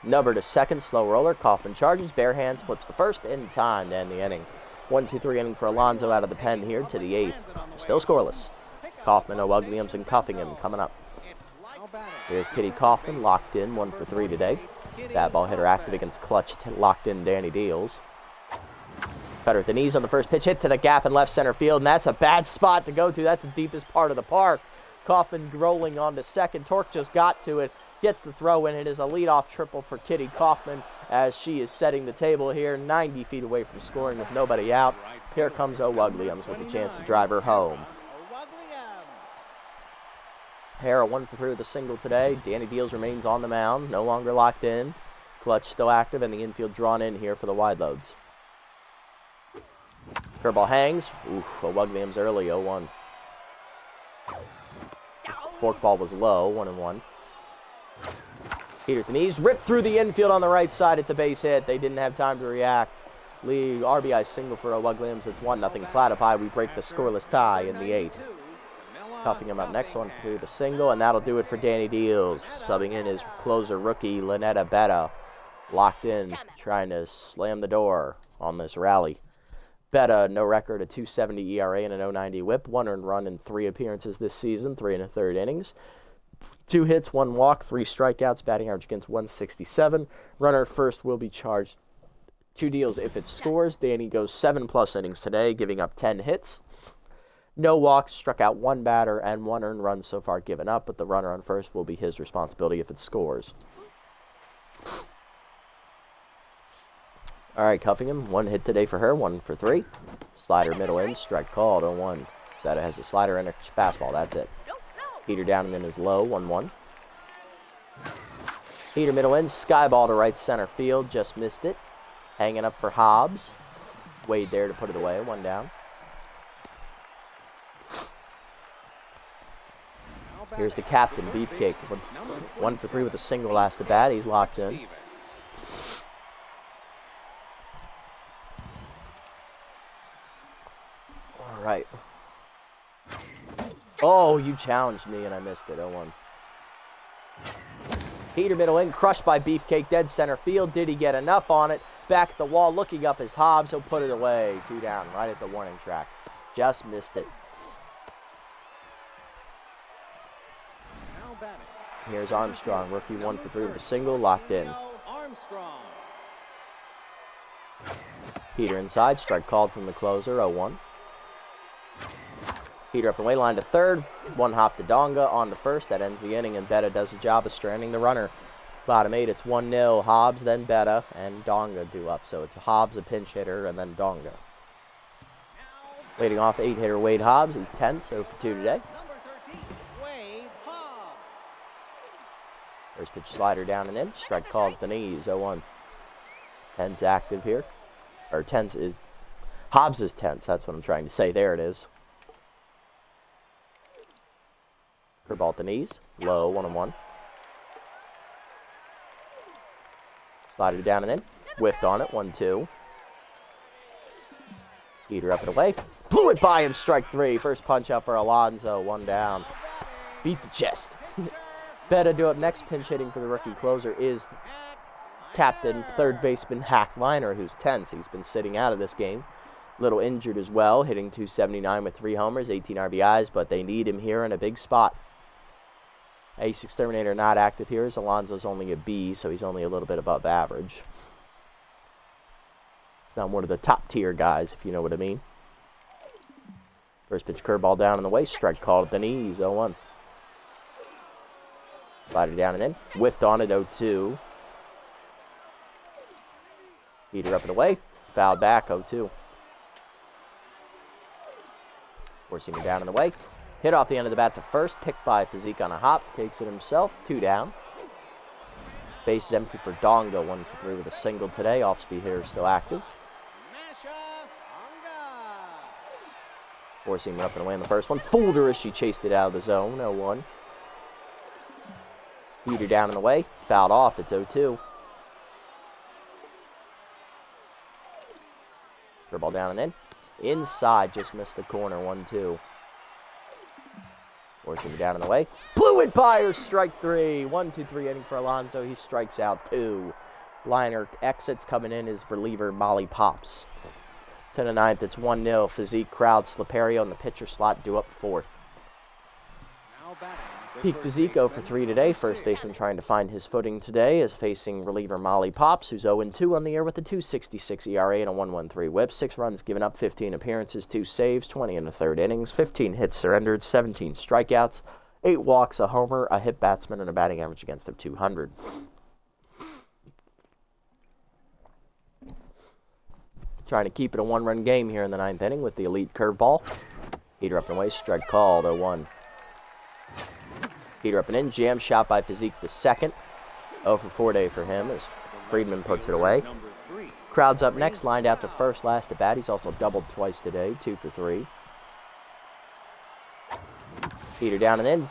Number to second, slow roller. Kaufman charges, bare hands, flips the first in time to end the inning. 1-2-3 inning for Alonso out of the pen here to the 8th. Still scoreless. Kaufman, O'Wugliams, and Cuffing coming up. Here's Kitty Kaufman, locked in, 1 for 3 today. That ball hitter active against clutch, locked in Danny Deals. Cutter at the knees on the first pitch, hit to the gap in left center field, and that's a bad spot to go to. That's the deepest part of the park. Kaufman rolling on to second. Torque just got to it. Gets the throw in. It is a leadoff triple for Kitty Kaufman as she is setting the table here, 90 feet away from scoring with nobody out. Here comes O'Wugliams with a chance to drive her home. Hara 1 for 3 with a single today. Danny Deals remains on the mound, no longer locked in. Clutch still active, and the infield drawn in here for the wide loads. Curveball hangs. Oof, O'Wugliams early, 0-1. Forkball was low, 1-1. Heater at the knees, ripped through the infield on the right side. It's a base hit. They didn't have time to react. Lee RBI single for O'Wugliams. It's 1-0 Platypi. We break the scoreless tie in the 8th. Cuffing him up next, 1 for 3 with a single, and that'll do it for Danny Deals. Subbing in his closer rookie, Lynetta Betta. Locked in, trying to slam the door on this rally. Betta, no record, a 2.70 ERA and an 0.90 whip. 1 earned run in 3 appearances this season, 3 1/3 innings. 2 hits, 1 walk, 3 strikeouts, batting average against 167. Runner at first will be charged 2 deals if it scores. Danny goes 7+ innings today, giving up 10 hits. No walks, struck out 1 batter, and 1 earned run so far given up, but the runner on first will be his responsibility if it scores. All right, Cuffing 1 hit today for her, 1 for 3. Slider middle in, strike called, 0-1. Betta has a slider and a fastball, that's it. Heater down and then is low, 1-1. Heater middle in, sky ball to right center field, just missed it. Hanging up for Hobbs. Wade there to put it away, 1 down. Here's the captain, Beefcake, 1 for 3 with a single last at bat. He's locked in. All right. Oh, you challenged me and I missed it. 0-1. Heater middle in, crushed by Beefcake, dead center field. Did he get enough on it? Back at the wall, looking up is Hobbs. He'll put it away. 2 down, right at the warning track. Just missed it. Here's Armstrong, rookie, 1 for 3 with a single, locked in. Heater inside, strike called from the closer, 0-1. Heater up and away, line to third. 1 hop to Donga on the first. That ends the inning, and Betta does the job of stranding the runner. Bottom 8, it's 1-0. Hobbs, then Betta, and Donga due up. So it's Hobbs, a pinch hitter, and then Donga. Leading off 8-hitter Wade Hobbs. He's 10th, 0 for 2 today. First pitch slider down and in. Strike called at the knees, 0-1. 10's active here. Or 10's is... Hobbs is 10th. That's what I'm trying to say. There it is. Curveball at the knees. Low, 1-1. Slider down and in. Whiffed on it, 1-2. Heater up and away. Blew it by him, strike 3. First punch out for Alonso, 1 down. Beat the chest. Better do up next. Pinch hitting for the rookie closer is captain, third baseman Hack Liner, who's 10, so he's been sitting out of this game. Little injured as well, hitting .279 with 3 homers, 18 RBIs, but they need him here in a big spot. Ace Exterminator not active here, as Alonso's only a B, so he's only a little bit above average. He's not one of the top tier guys, if you know what I mean. First pitch curveball down in the way, strike called at the knees, 0-1. Slider down and in, whiffed on it, 0-2. Heater up and away, fouled back, 0-2. Forcing it down in the way. Hit off the end of the bat to first. Picked by Physique on a hop. Takes it himself. 2 down. Base is empty for Dongo. 1 for 3 with a single today. Off-speed hitter still active. Forcing him up and away in the first one. Fooled her as she chased it out of the zone. 0-1. Heater down in the way. Fouled off. It's 0-2. Curveball down and in. Inside, just missed the corner, 1-2. Forcing it down in the way. Blew it by her, strike 3. 1-2-3 inning for Alonso. He strikes out 2. Liner exits, coming in as reliever Molly Pops. 10 to 9th, it's 1-0. Physique, Crowd, Sliperio in the pitcher slot, due up 4th. Peak Physique 0 for 3 today. First baseman trying to find his footing today is facing reliever Molly Pops, who's 0-2 on the year with a .266 ERA and a 1.13 whip. 6 runs given up, 15 appearances, 2 saves, 20 in the third innings, 15 hits surrendered, 17 strikeouts, 8 walks, a homer, a hit batsman, and a batting average against of .200. Trying to keep it a 1-run game here in the 9th inning with the elite curveball. Heater up and away, strike called, 0-1. Heater up and in, jam shot by Physique the second. 0 for 4 day for him as Friedman puts it away. Crowd's up next, lined out to first last at bat. He's also doubled twice today, 2 for 3. Heater down and in,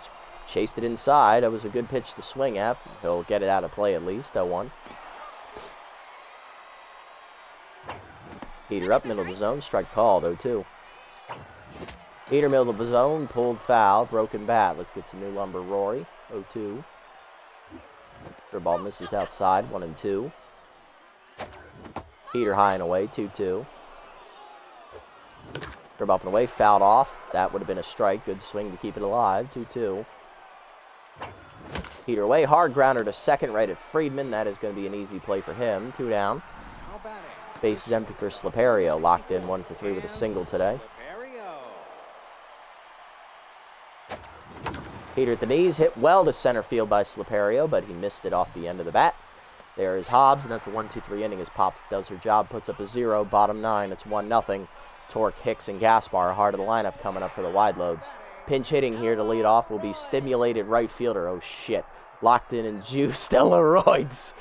chased it inside. That was a good pitch to swing at. He'll get it out of play at least, 0-1. Heater up, middle of the zone, strike called, 0-2. Heater, middle of the zone, pulled foul, broken bat. Let's get some new lumber, Rory, 0-2. Ball misses outside, 1-2. Heater high and away, 2-2. Ball up and away, fouled off. That would have been a strike. Good swing to keep it alive, 2-2. Heater away, hard grounder to second, right at Friedman. That is going to be an easy play for him, 2 down. Base is empty for Sliperio, locked in 1 for 3 with a single today. Heater at the knees, hit well to center field by Sliperio, but he missed it off the end of the bat. There is Hobbs, and that's a 1-2-3 inning as Pops does her job, puts up a 0, bottom 9, it's 1-0. Torque, Hicks, and Gaspar, heart of the lineup, coming up for the wide loads. Pinch hitting here to lead off will be stimulated right fielder. Oh, shit. Locked in and juiced. Steroids.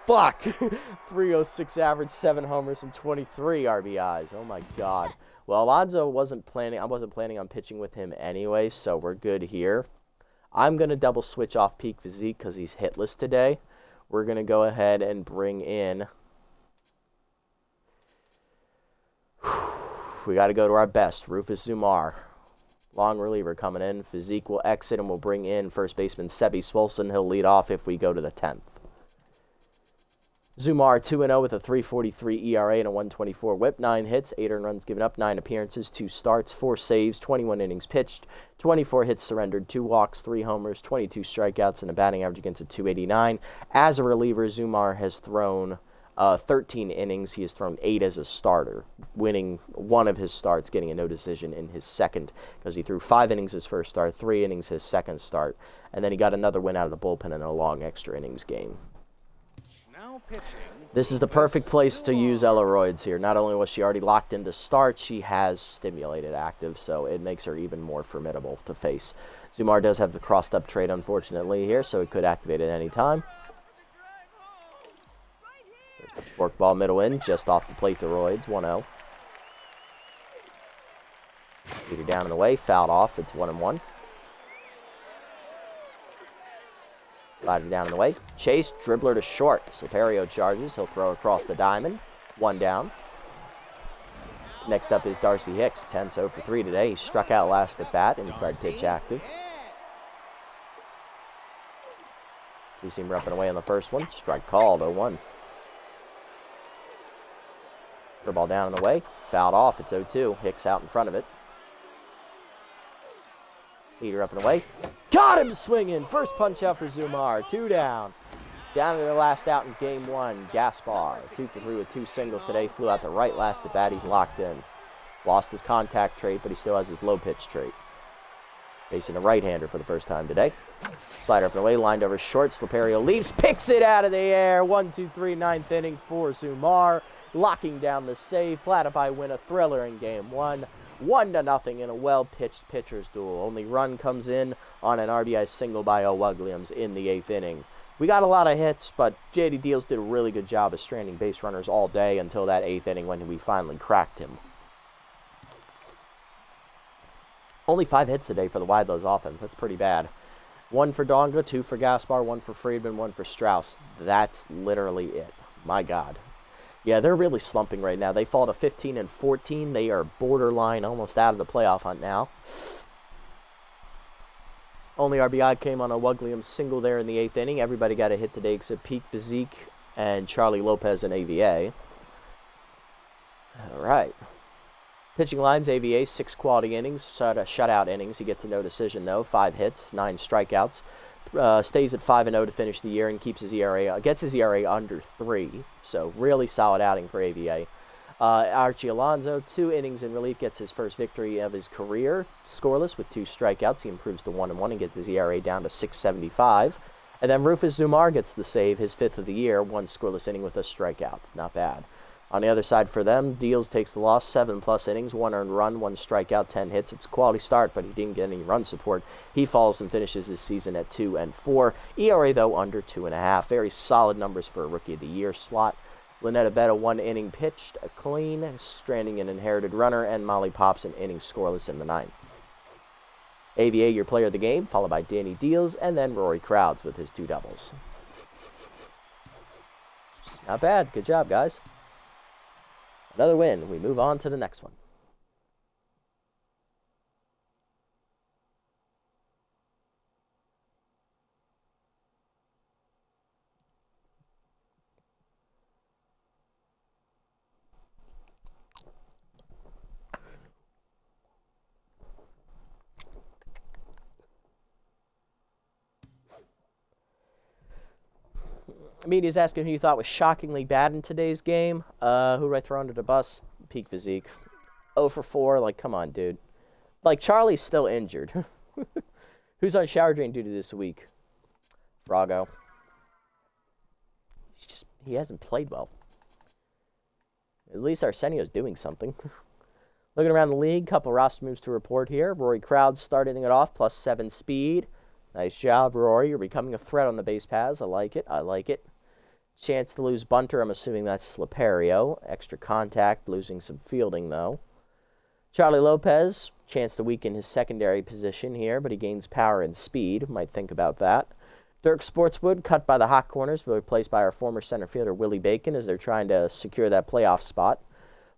Fuck. 306 average, 7 homers, and 23 RBIs. Oh, my God. Well, Alonso I wasn't planning on pitching with him anyway, so we're good here. I'm going to double switch off Peak Physique because he's hitless today. We're going to go ahead and bring in... We got to go to our best, Rufus Zumar. Long reliever coming in. Physique will exit and we'll bring in first baseman Sebi Swolson. He'll lead off if we go to the 10th. Zumar 2-0 with a 3.43 ERA and a 1.24 whip. 9 hits, 8 earned runs given up, 9 appearances, 2 starts, 4 saves, 21 innings pitched, 24 hits surrendered, 2 walks, 3 homers, 22 strikeouts, and a batting average against a 289. As a reliever, Zumar has thrown 13 innings. He has thrown 8 as a starter, winning 1 of his starts, getting a no decision in his second, because he threw 5 innings his first start, 3 innings his second start, and then he got another win out of the bullpen in a long extra innings game. This is the perfect place to use Elleroids here. Not only was she already locked into start, she has stimulated active, so it makes her even more formidable to face. Zumar does have the crossed up trait, unfortunately, here, so it could activate at any time. Forkball middle in, just off the plate to Roids, 1-0. Heater down in the way, fouled off, it's 1-1. Slider down in the way. Chase, dribbler to short. Sliperio charges. He'll throw across the diamond. 1 down. Next up is Darcy Hicks, 10-0 for 3 today. He struck out last at bat, inside pitch active. Two-seamer up and away on the first one. Strike called, 0-1. Curveball down and away. Fouled off, it's 0-2. Hicks out in front of it. Heater up and away. Got him swinging. First punch out for Zumar. 2 down. Down to their last out in game 1. Gaspar, 2 for 3 with 2 singles today. Flew out the right last at bat. He's locked in. Lost his contact trait, but he still has his low pitch trait. Facing a right-hander for the first time today. Slider up and away, lined over short. Slaperio leaps, picks it out of the air. 1-2-3, ninth inning for Zumar. Locking down the save. Platypi win a thriller in game 1. 1-0 in a well-pitched pitcher's duel. Only run comes in on an RBI single by O'Wugliams in the 8th inning. We got a lot of hits, but J.D. Deals did a really good job of stranding base runners all day until that 8th inning when we finally cracked him. Only 5 hits today for the Widelows offense. That's pretty bad. 1 for Donga, 2 for Gaspar, 1 for Friedman, 1 for Strauss. That's literally it. My God. Yeah, they're really slumping right now. They fall to 15-14. They are borderline, almost out of the playoff hunt now. Only RBI came on a O'Wugliams single there in the 8th inning. Everybody got a hit today except Peak Physique and Charlie Lopez and AVA. All right. Pitching lines, AVA, 6 quality innings, shutout innings. He gets a no decision, though. 5 hits, 9 strikeouts. Stays at 5-0 to finish the year and keeps his ERA, gets his ERA under 3. So really solid outing for AVA. Archie Alonso, 2 innings in relief, gets his first victory of his career. Scoreless with 2 strikeouts. He improves to 1-1 and gets his ERA down to 6.75. And then Rufus Zumar gets the save, his 5th of the year. 1 scoreless inning with a strikeout. Not bad. On the other side for them, Deals takes the loss, 7+ innings, 1 earned run, 1 strikeout, 10 hits. It's a quality start, but he didn't get any run support. He falls and finishes his season at 2-4. ERA, though, under 2.5. Very solid numbers for a Rookie of the Year slot. Lynette Abetta, 1 inning pitched, a clean, stranding an inherited runner, and Molly Pops an inning scoreless in the 9th. AVA, your player of the game, followed by Danny Deals, and then Rory Crowds with his 2 doubles. Not bad. Good job, guys. Another win. We move on to the next one. Media's asking who you thought was shockingly bad in today's game. Who do I throw under the bus? Peak Physique. 0 for 4. Like, come on, dude. Like, Charlie's still injured. Who's on shower drain duty this week? Frago. He hasn't played well. At least Arsenio's doing something. Looking around the league, couple roster moves to report here. Rory Crowds starting it off, +7 speed. Nice job, Rory. You're becoming a threat on the base paths. I like it. I like it. Chance to lose bunter. I'm assuming that's Slaperio. Extra contact, losing some fielding, though. Charlie Lopez, chance to weaken his secondary position here, but he gains power and speed. Might think about that. Dirk Sportswood, cut by the hot corners, but replaced by our former center fielder, Willie Bacon, as they're trying to secure that playoff spot.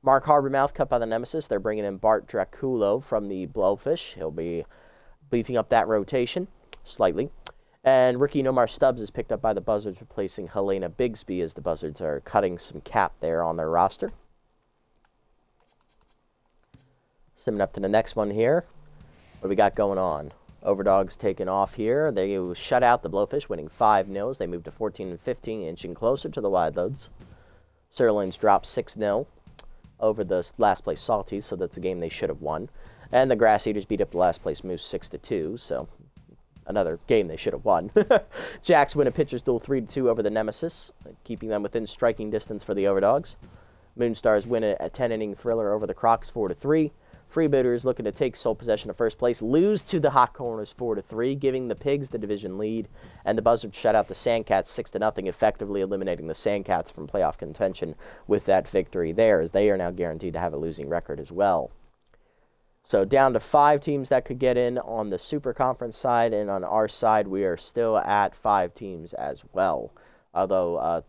Mark Harbormouth, cut by the nemesis. They're bringing in Bart Draculo from the Blowfish. He'll be beefing up that rotation slightly. And Ricky Nomar Stubbs is picked up by the Buzzards, replacing Helena Bigsby as the Buzzards are cutting some cap there on their roster. Simming up to the next one here. What do we got going on? Overdogs taking off here. They shut out the Blowfish, winning 5-0. They moved to 14-15, inching closer to the Wideloads. Sirloins dropped 6-0 over the last place Salties, so that's a game they should have won. And the Grass Eaters beat up the last place Moose 6-2, so another game they should have won. Jacks win a pitcher's duel 3-2 over the Nemesis, keeping them within striking distance for the Overdogs. Moonstars win a 10-inning thriller over the Crocs 4-3. Freebooters looking to take sole possession of first place, lose to the Hot Corners 4-3, giving the Pigs the division lead, and the Buzzards shut out the Sandcats 6-0, effectively eliminating the Sandcats from playoff contention with that victory there, as they are now guaranteed to have a losing record as well. So down to 5 teams that could get in on the Super Conference side, and on our side, we are still at 5 teams as well. Although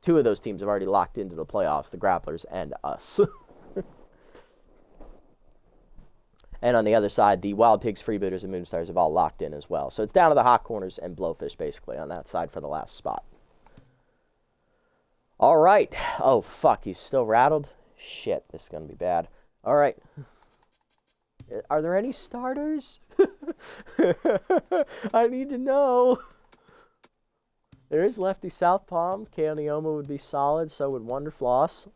2 of those teams have already locked into the playoffs, the Grapplers and us. And on the other side, the Wild Pigs, Freebooters, and Moonstars have all locked in as well. So it's down to the Hot Corners and Blowfish, basically, on that side for the last spot. All right. Oh, fuck. He's still rattled? Shit, this is going to be bad. All right. Are there any starters? I need to know. There is Lefty South Palm. Kaonioma would be solid. So would Wonderfloss.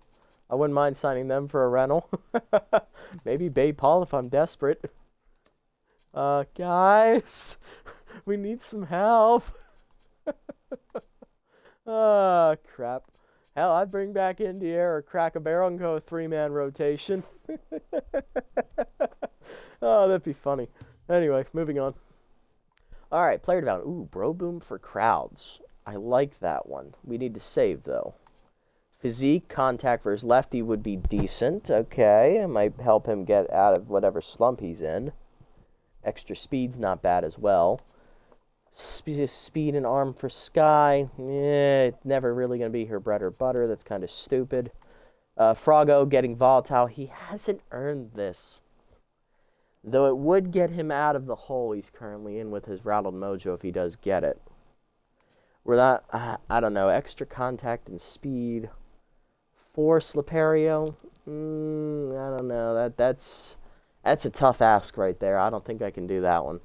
I wouldn't mind signing them for a rental. Maybe Bay Paul if I'm desperate. Guys, we need some help. Crap. Hell, I'd bring back Indiana or Crack a Barrel and go a 3-man rotation. Oh, that'd be funny. Anyway, moving on. All right, player development. Ooh, Bro Boom for crowds. I like that one. We need to save, though. Physique, contact versus lefty would be decent. Okay, it might help him get out of whatever slump he's in. Extra speed's not bad as well. Speed and arm for Sky. Never really going to be her bread or butter. That's kind of stupid. Froggo getting volatile. He hasn't earned this. Though it would get him out of the hole he's currently in with his rattled mojo if he does get it. We're not, I don't know, extra contact and speed for Slipperio. I don't know. That's a tough ask right there. I don't think I can do that one.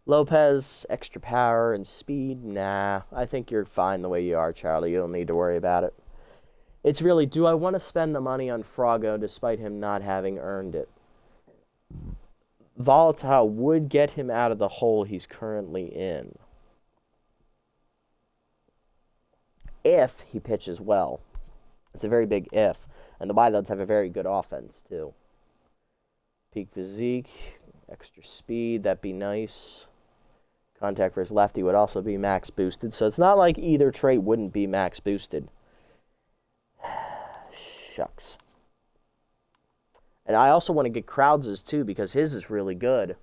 Lopez, extra power and speed. Nah, I think you're fine the way you are, Charlie. You don't need to worry about it. It's really, do I want to spend the money on Froggo despite him not having earned it? Volatile would get him out of the hole he's currently in. If he pitches well. It's a very big if. And the Wild have a very good offense, too. Peak physique, extra speed, that'd be nice. Contact versus lefty would also be max boosted. So it's not like either trait wouldn't be max boosted. Shucks. And I also want to get Crowds' too, because his is really good.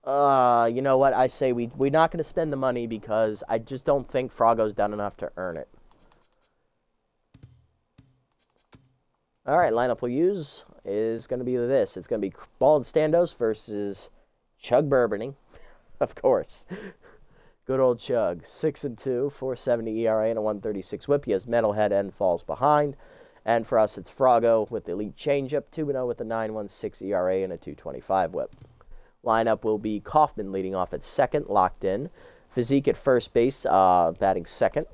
You know what? I say we're not going to spend the money because I just don't think Froggo's done enough to earn it. All right, lineup we'll use is going to be this. It's going to be Bald Standos versus Chug Burbanny, of course. Good old Chug. 6-2, 4.70 ERA and a 1.36 WHIP. He has Metalhead and falls behind. And for us, it's Froggo with the elite changeup, 2-0 with a 9.16 ERA and a 2.25 WHIP. Lineup will be Kaufman leading off at second, locked in. Physique at first base, batting second.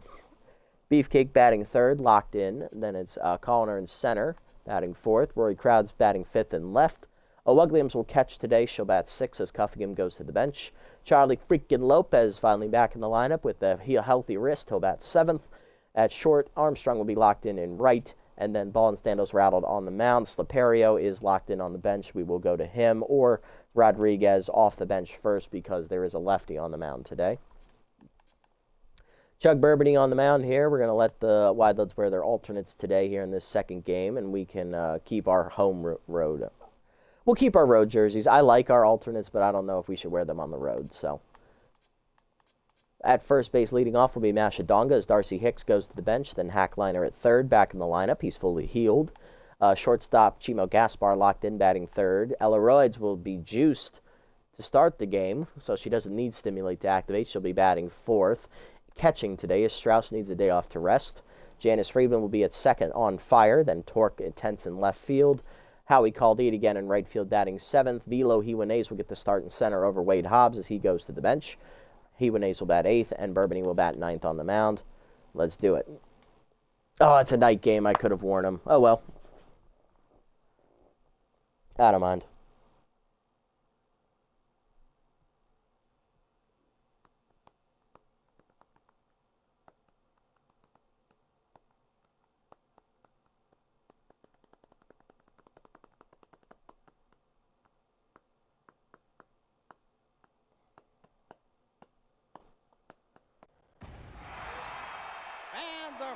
Beefcake batting third, locked in. Then it's Colliner in center, batting fourth. Rory Crowds batting fifth and left. O'Wugliams will catch today. She'll bat sixth as Cuffingham goes to the bench. Charlie freaking Lopez finally back in the lineup with a healthy wrist. He'll bat seventh. At short, Armstrong will be locked in right. And then Ball and Standos rattled on the mound. Slipperio is locked in on the bench. We will go to him or Rodriguez off the bench first because there is a lefty on the mound today. Chug Burbanny on the mound here. We're going to let the Wildlets wear their alternates today here in this second game, and we can keep our home road. We'll keep our road jerseys. I like our alternates, but I don't know if we should wear them on the road. So at first base leading off will be Mashadonga as Darcy Hicks goes to the bench. Then Hackliner at third, back in the lineup. He's fully healed. Shortstop Chimo Gaspar locked in, batting third. Ella Royds will be juiced to start the game, so she doesn't need Stimulate to activate. She'll be batting fourth. Catching today as Strauss needs a day off to rest. Janice Friedman will be at second on fire. Then Torque intense in left field. Howie Caldete again in right field batting seventh. Velo Hiwanese will get the start in center over Wade Hobbs as he goes to the bench. Hiwanese will bat eighth, and Burbanny will bat ninth on the mound. Let's do it. Oh, it's a night game. I could have worn him. Oh, well. I don't mind.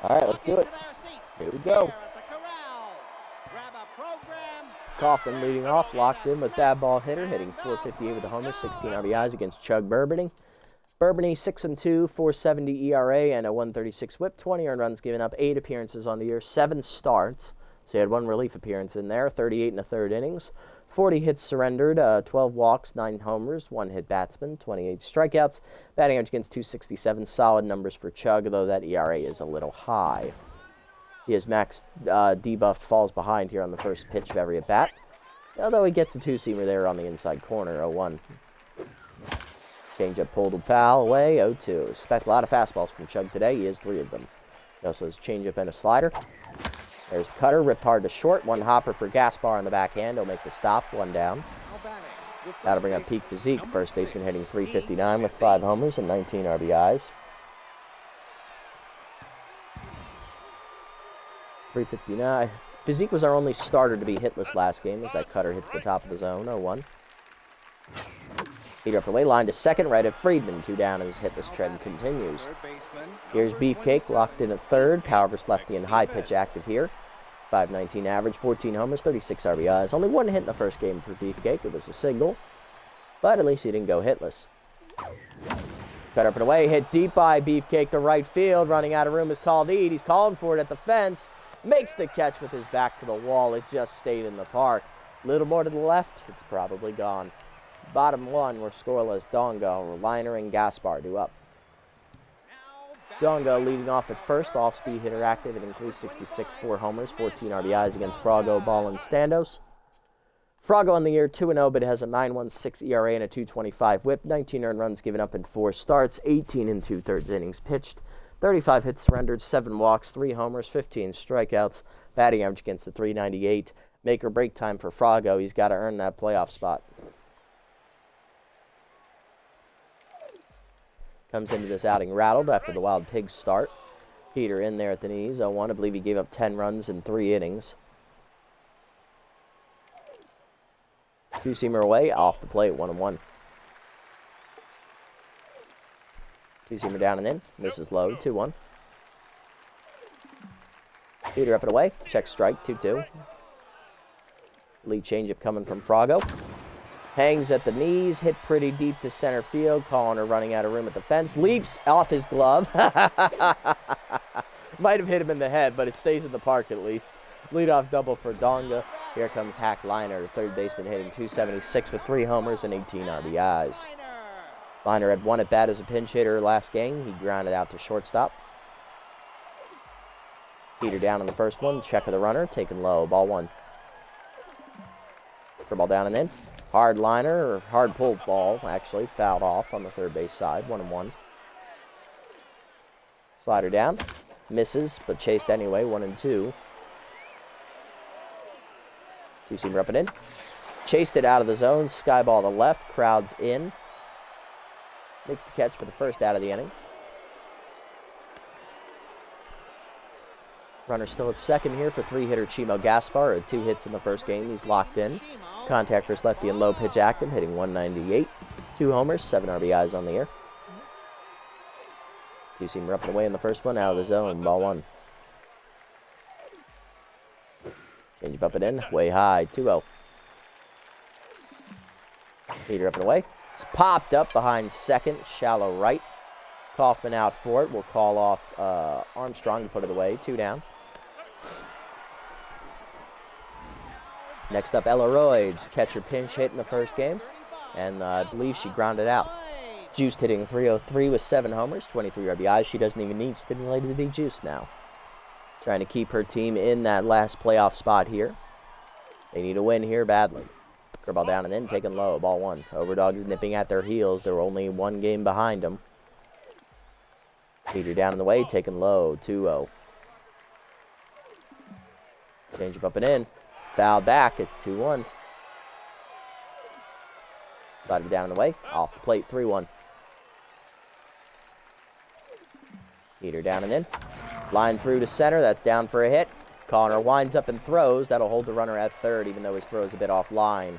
All right, let's do it. Here we go. Kaufman leading off, locked in with that ball hitter, hitting .458 with a homer, 16 RBIs against Chug Burbanny. Burbanny 6-2, 4.70 ERA and a 1.36 WHIP, 20 earned runs given up, 8 appearances on the year, 7 starts. So he had one relief appearance in there, 38 in the third innings, 40 hits surrendered, 12 walks, 9 homers, 1 hit batsman, 28 strikeouts, batting average against .267, solid numbers for Chug, though that ERA is a little high. He has max debuffed, falls behind here on the first pitch of every at-bat, although he gets a two-seamer there on the inside corner, 0-1. Changeup pulled foul away, 0-2. Expect a lot of fastballs from Chug today. He has 3 of them. He also has changeup and a slider. There's cutter, ripped hard to short. One hopper for Gaspar on the backhand. He'll make the stop, 1 down. That'll bring up peak physique. First baseman hitting .359 with 5 homers and 19 RBIs. .359. Physique was our only starter to be hitless last game as that cutter hits the top of the zone, 0-1. Heater up away, line to second, right at Friedman. 2 down as his hitless trend continues. Here's Beefcake, locked in at third. Power versus lefty and high pitch active here. .519 average, 14 homers, 36 RBIs. Only 1 hit in the first game for Beefcake. It was a single, but at least he didn't go hitless. Cut up and away, hit deep by Beefcake to right field. Running out of room is called Ead. He's calling for it at the fence. Makes the catch with his back to the wall. It just stayed in the park. Little more to the left, it's probably gone. Bottom 1, we're scoreless. Dongo, Liner, and Gaspar do up. Dongo leading off at first, off-speed hitter active, hitting .366, 4 homers, 14 RBIs against Frago, Ball, and Standos. Frago on the year 2-0, but has a 9.16 ERA and a .225 whip, 19 earned runs given up in 4 starts, 18 and 2/3 innings pitched, 35 hits surrendered, 7 walks, 3 homers, 15 strikeouts, batting average against the .398. Make or break time for Frago. He's got to earn that playoff spot. Comes into this outing rattled after the Wild Pigs start. Peter in there at the knees, 0-1. I believe he gave up 10 runs in 3 innings. Two-seamer away, off the plate, 1-1. Two-seamer down and in, misses low, 2-1. Peter up and away, check strike, 2-2. Lead changeup coming from Frago. Hangs at the knees, hit pretty deep to center field. Connor running out of room at the fence. Leaps off his glove. Might have hit him in the head, but it stays in the park at least. Leadoff double for Donga. Here comes Hack Liner, third baseman hitting .276 with 3 homers and 18 RBIs. Liner had 1 at bat as a pinch hitter last game. He grounded out to shortstop. Peter down on the first one. Check of the runner, taken low. Ball 1. Ball down and in. Hard liner, or hard pull ball, actually, fouled off on the third base side, 1-1. Slider down, misses, but chased anyway, 1-2. Two-seamer up and in. Chased it out of the zone, sky ball to left, crowds in. Makes the catch for the first out of the inning. Runner still at second here for 3-hitter Chimo Gaspar, had 2 hits in the first game, he's locked in. Contact versus lefty and low pitch active, hitting .198. 2 homers, 7 RBIs on the year. Two-seamer up and away in the first one, out of the zone, ball 1. Change up and in, way high, 2-0. Peter up and away. It's popped up behind second, shallow right. Kaufman out for it. We'll call off Armstrong to put it away, 2 down. Next up, Ella Royds, catcher pinch hit in the first game, and I believe she grounded out. Juiced hitting .303 with 7 homers, 23 RBIs. She doesn't even need stimulated to be juiced now. Trying to keep her team in that last playoff spot here. They need a win here badly. Curveball down and in, taken low, ball 1. Overdogs nipping at their heels. They're only 1 game behind them. Peter down in the way, taken low, 2-0. Change up and in. Foul back, it's 2-1. Slider down in the way, off the plate, 3-1. Peter down and in. Line through to center, that's down for a hit. Connor winds up and throws. That'll hold the runner at third, even though his throw is a bit offline.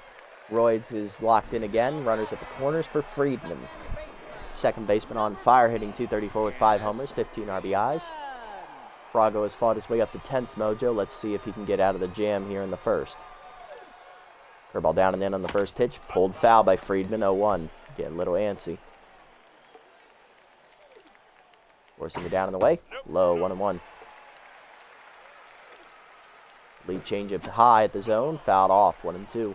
Royds is locked in again. Runners at the corners for Friedman. Second baseman on fire, hitting .234 with 5 homers, 15 RBIs. Frago has fought his way up to 10th mojo. Let's see if he can get out of the jam here in the first. Curveball down and in on the first pitch. Pulled foul by Friedman, 0-1. Getting a little antsy. Forcing it down in the way. Low, 1-1. Lead Change up high at the zone. Fouled off. 1-2.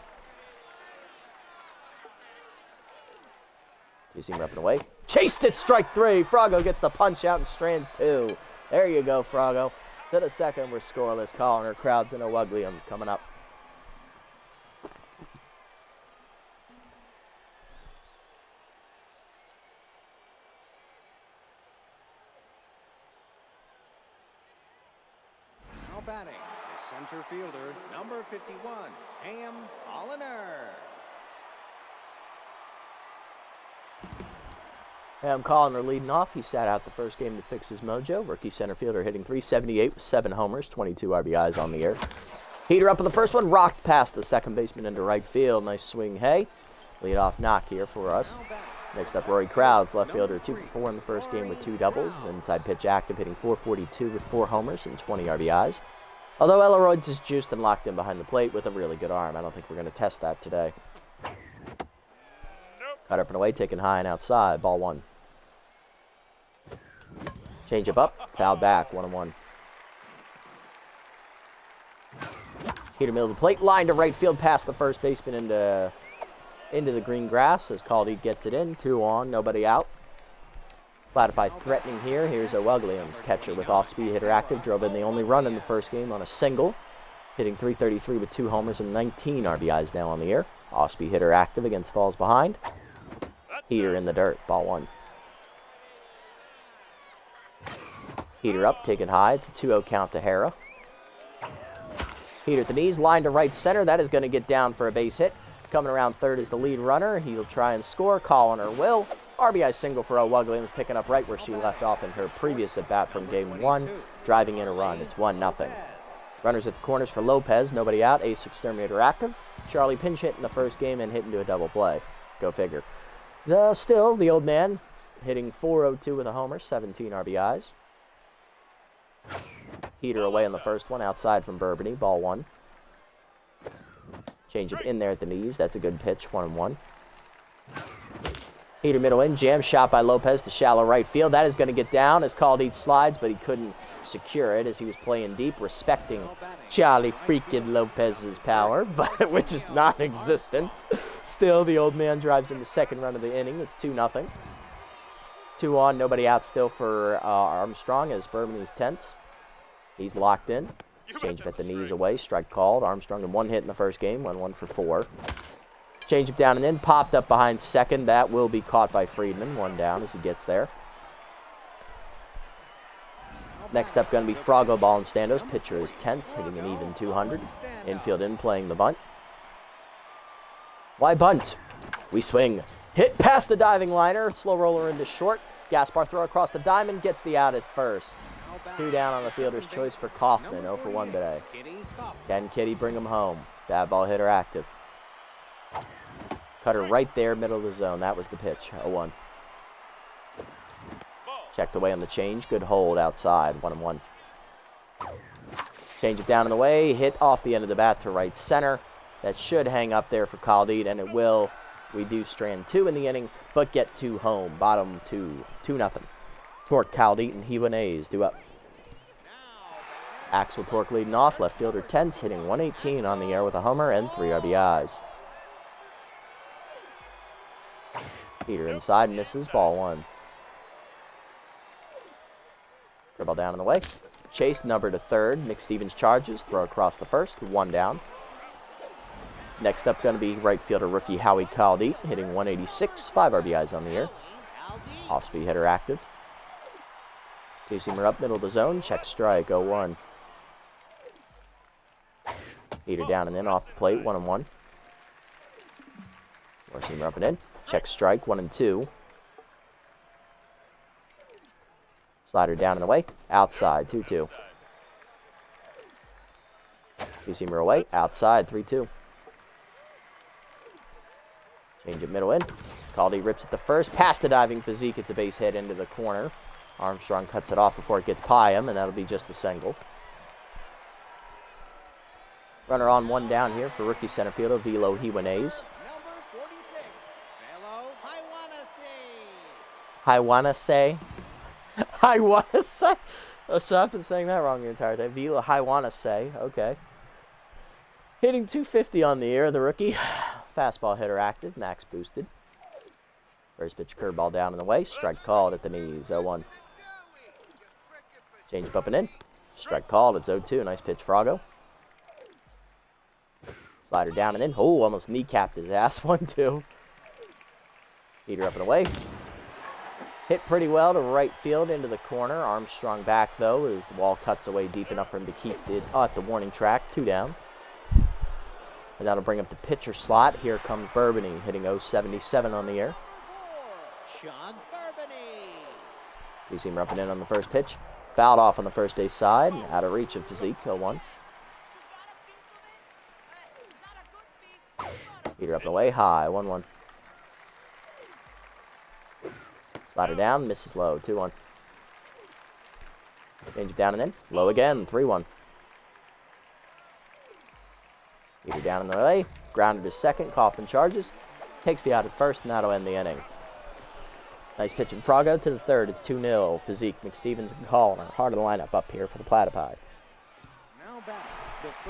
Two-seamer up and away. Chased it. Strike 3. Froggo gets the punch out and strands 2. There you go, Froggo. To the second, we're scoreless. Calling her crowds in O'Wugliams coming up. Now batting, the center fielder, number 51, Ham Colliner. Ham Colliner leading off. He sat out the first game to fix his mojo. Rookie center fielder hitting .378 with 7 homers, 22 RBIs on the year. Heater up in the first one, rocked past the second baseman into right field. Nice swing, hey. Leadoff knock here for us. Next up, Rory Crowds, left fielder, 2 for 4 in the first game with 2 doubles. Inside pitch active, hitting .442 with 4 homers and 20 RBIs. Although Elleroyd's is juiced and locked in behind the plate with a really good arm. I don't think we're going to test that today. Cut up and away, taken high and outside. Ball 1. Change up, fouled back, 1-1. Heater middle of the plate, line to right field, past the first baseman into the green grass as Caldeep gets it in. 2 on, nobody out. Platypi threatening here. Here's O'Wugliams, catcher with off-speed hitter active. Drove in the only run in the first game on a single. Hitting .333 with 2 homers and 19 RBIs now on the year. Off-speed hitter active against falls behind. Heater in the dirt, ball 1. Heater up, taken high. It's a 2-0 count to Hara. Heater at the knees, line to right center. That is going to get down for a base hit. Coming around third is the lead runner. He'll try and score. Colliner will. RBI single for O'Wugliams, picking up right where she left off in her previous at-bat from game 1, driving in a run. It's 1-0. Runners at the corners for Lopez. Nobody out. Ace Exterminator active. Charlie pinch hit in the first game and hit into a double play. Go figure. Still, the old man hitting .402 with a homer, 17 RBIs. Heater away on the first one, outside from Bourbony, ball 1. Change it in there at the knees. That's a good pitch, 1-1. Heater middle in, jam shot by Lopez to shallow right field. That is going to get down as Caldeep slides, but he couldn't secure it as he was playing deep, respecting Charlie freaking Lopez's power, but which is non-existent. Still, the old man drives in the second run of the inning. It's 2-0. 2 on, nobody out still for Armstrong as Bourbony's tense. He's locked in. Change up at the knees away. Strike called. Armstrong in 1 hit in the first game. 1 for 4. Change up down and in. Popped up behind second. That will be caught by Friedman. 1 down as he gets there. Next up going to be Froggo ball and standos. Pitcher is tense, hitting an even 200. Infield in, playing the bunt. Why bunt? We swing. Hit past the diving liner. Slow roller into short. Gaspar throw across the diamond. Gets the out at first. 2 down on the fielder's choice for Kaufman. 0 for 1 today. Can Kitty bring him home? Bad ball hitter active. Cutter right there, middle of the zone. That was the pitch. 0-1. Checked away on the change. Good hold outside. 1-1. Change it down in the way. Hit off the end of the bat to right center. That should hang up there for Caldeep, and it will. We do strand 2 in the inning, but get 2 home. Bottom 2. 2-0. Torque, Caldeep, and Hewan due up. Axel Torque leading off. Left fielder tense, hitting .118 on the air with a homer and 3 RBIs. Heater inside, misses, ball 1. Dribble down in the way. Chase, number to third. Nick Stevens charges, throw across the first, 1 down. Next up going to be right fielder rookie Howie Caldeep, hitting .186, 5 RBIs on the year. Off-speed hitter active. Two-seamer up middle of the zone, check strike, 0-1. Heater down and in, off the plate, 1-1. Four-seamer up and in, check strike, 1-2. Slider down and away, outside, 2-2. Two-seamer away, outside, 3-2. Change it middle in. Caldy rips it the first, past the diving physique, it's a base hit into the corner. Armstrong cuts it off before it gets by him, and that'll be just a single. Runner on, 1 down here for rookie center fielder Velo Hewanese. Number 46, Velo Hiwanase. I wanna say. So I've been saying that wrong the entire time. Velo Hiwanase. Okay. Hitting 250 on the air, the rookie. Fastball hitter active, max boosted. First pitch curveball down in the way. Strike called at the knees, 0-1. Change up and in. Strike called, it's 0-2. Nice pitch, Frago. Slider down and in. Oh, almost kneecapped his ass, 1-2. Heater up and away. Hit pretty well to right field into the corner. Armstrong back, though, as the wall cuts away deep enough for him to keep it at the warning track. 2 down. And that'll bring up the pitcher slot. Here comes Bourbony, hitting 077 on the air. Sean Bourbony. Two-seamer up and in on the first pitch. Fouled off on the first base side. Out of reach of Physique, 0-1. Heater up and away, high, 1-1. Slider down, misses low, 2-1. Change it down and in. Low again, 3-1. Heater down in the way. Grounded to second. Kaufman charges. Takes the out at first, and that'll end the inning. Nice pitch from Frago to the third. It's 2-0. Physique, McStevens, and Callner. Heart of the lineup up here for the Platypi.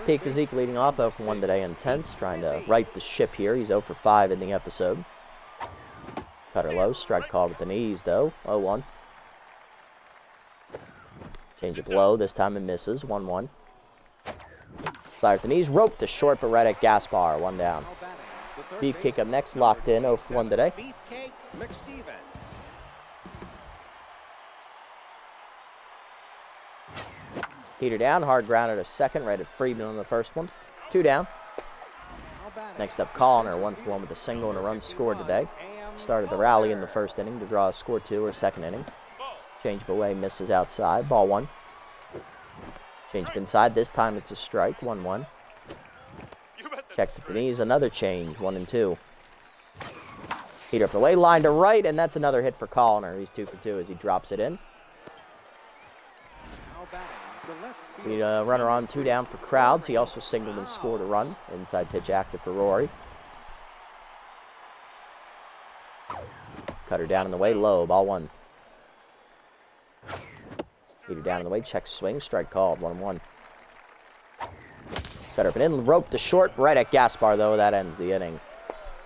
Peak Physique leading off 0 for 1 today. Intense. Trying to right the ship here. He's 0 for 5 in the episode. Cutter low. Strike called with the knees, though. 0-1. Change it low. This time it misses. 1-1. Slider at the knees, roped to short, but right at Gaspar, 1 down. Beefcake up next, locked in, 0 for 1 today. Beefcake McStevens. Heater down, hard grounder to second, right at Friedman on the first one. 2 down. Next up, Callner, 1 for 1 with a single and a run scored today. Started the rally in the first inning to draw a score 2 or second inning. Change away, misses outside, ball 1. Change up inside. This time it's a strike. 1-1. Checked at the knees. Another change. 1-2. Heater up the way. Line to right. And that's another hit for Callner. He's 2 for 2 as he drops it in. We runner on 2 down for Crowds. He also singled and scored a run. Inside pitch active for Rory. Cutter down in the way. Low. Ball 1. Heater down in the way, check swing, strike called, 1-1. Cutter up and in, rope to short, right at Gaspar, though. That ends the inning.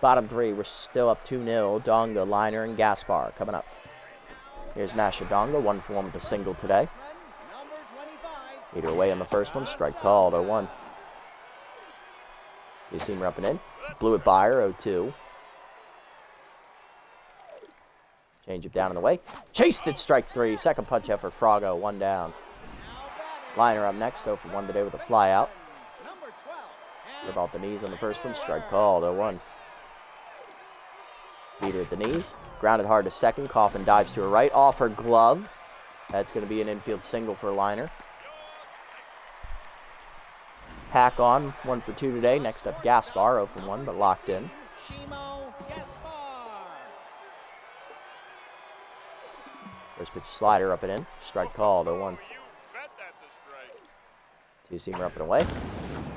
Bottom 3, we're still up 2-0. Donga, Liner, and Gaspar coming up. Here's Masha Donga, 1 for 1 with a single today. Heater away on the first one, strike called, 0-1. Two-seamer up and in, blew it by her, 0-2. Change it down in the way. Chased it, strike 3. Second punch effort, Frago, 1 down. Liner up next, 0 for 1 today with a fly out. About the knees on the first one, strike called, 0-1. Heater at the knees. Grounded hard to second. Kaufman dives to her right. Off her glove. That's going to be an infield single for Liner. Pack on, 1 for 2 today. Next up, Gaspar, 0 for 1, but locked in. First pitch slider up and in. Strike called, 0-1. Two-seamer up and away.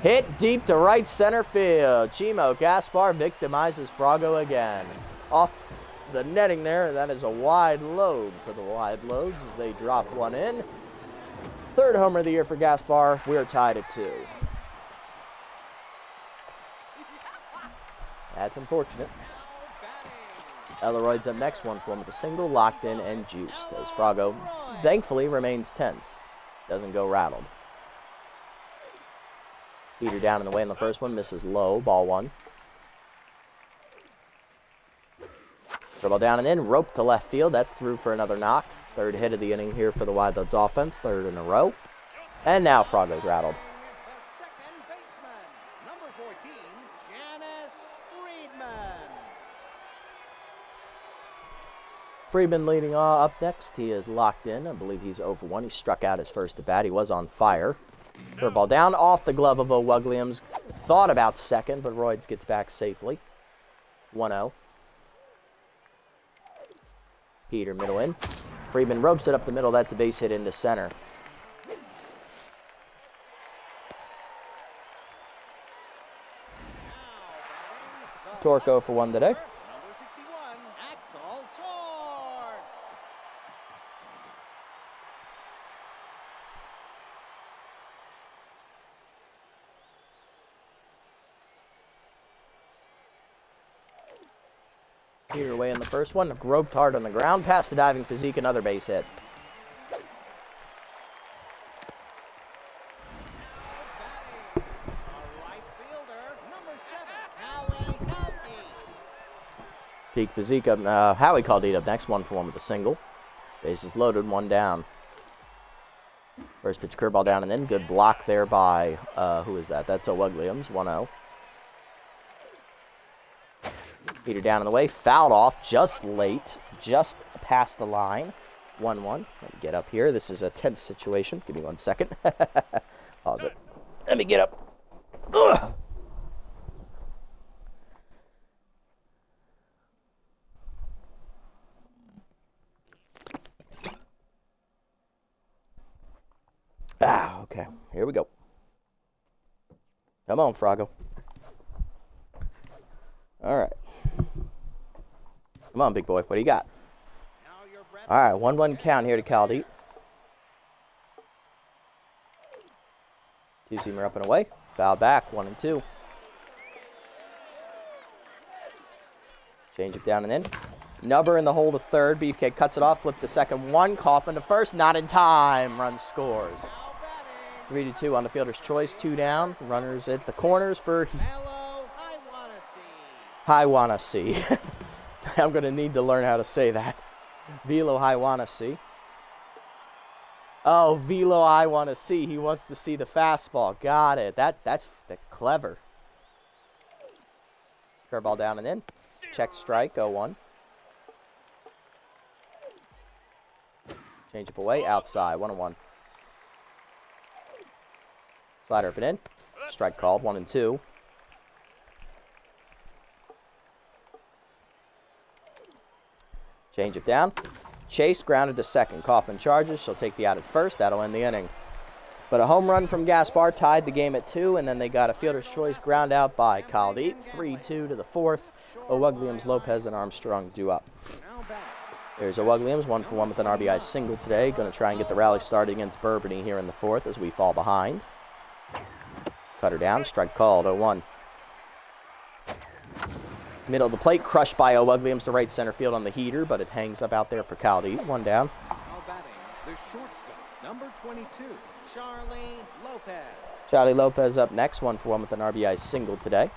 Hit deep to right center field. Chimo Gaspar victimizes Frago again. Off the netting there. That is a wide load for the wide loads as they drop 1 in. Third homer of the year for Gaspar. We're tied at 2. That's unfortunate. Elleroyd's up next, 1 for 1 with a single, locked in and juiced, as Frago thankfully remains tense. Doesn't go rattled. Heater down in the way in the first one, misses low, ball 1. Dribble down and in, rope to left field, that's through for another knock. Third hit of the inning here for the Wide Loads offense, 3rd in a row. And now Frago's rattled. Friedman leading up next. He is locked in. I believe he's 0 for 1. He struck out his first at bat. He was on fire. Curveball down off the glove of O'Wugliams. Thought about second, but Royds gets back safely. 1-0. Peter middle in. Friedman ropes it up the middle. That's a base hit into center. Torque 0 for 1 today. Heater away in the first one. Groped hard on the ground. Past the diving physique. Another base hit. Peak physique up. Howie Caldita up next. 1-for-1 with a single. Bases loaded. One down. First pitch curveball down and in. Good block there by, who is that? That's Williams. 1-0. Heater down in the way. Fouled off just late. Just past the line. 1-1. Let me get up here. This is a tense situation. Give me 1 second. Pause it. Let me get up. Ugh. Okay. Here we go. Come on, Froggo. All right. Come on, big boy. What do you got? All right, 1-1 count here to Caldita. Two-seamer up and away. Foul back, 1-2. Change it down and in. Nubber in the hole to third. Beefcake cuts it off. Flip the second one. Kaufman to first. Not in time. Run scores. 3-2 on the fielder's choice. 2 down. Runners at the corners for I wanna see. I'm going to need to learn how to say that. Velo I wanna see. Oh, Velo I wanna see. He wants to see the fastball. Got it. That's clever. Curveball down and in. Check strike. 0-1. Change up away. Outside. 1-1. Slider up and in. Strike called. 1-2. Change it down. Chase grounded to second. Kaufman charges. She'll take the out at first. That'll end the inning. But a home run from Gaspar tied the game at 2, and then they got a fielder's choice ground out by Caldita. 3-2 to the fourth. Williams, Lopez, and Armstrong due up. There's Williams, 1-for-1 with an RBI single today. Going to try and get the rally started against Bourbony here in the fourth as we fall behind. Cutter down. Strike called. 0-1. Middle of the plate, crushed by Williams to right center field on the heater, but it hangs up out there for Caldita. 1 down. Now batting, the shortstop, number 22, Charlie Lopez. Charlie Lopez up next, 1-for-1 with an RBI single today.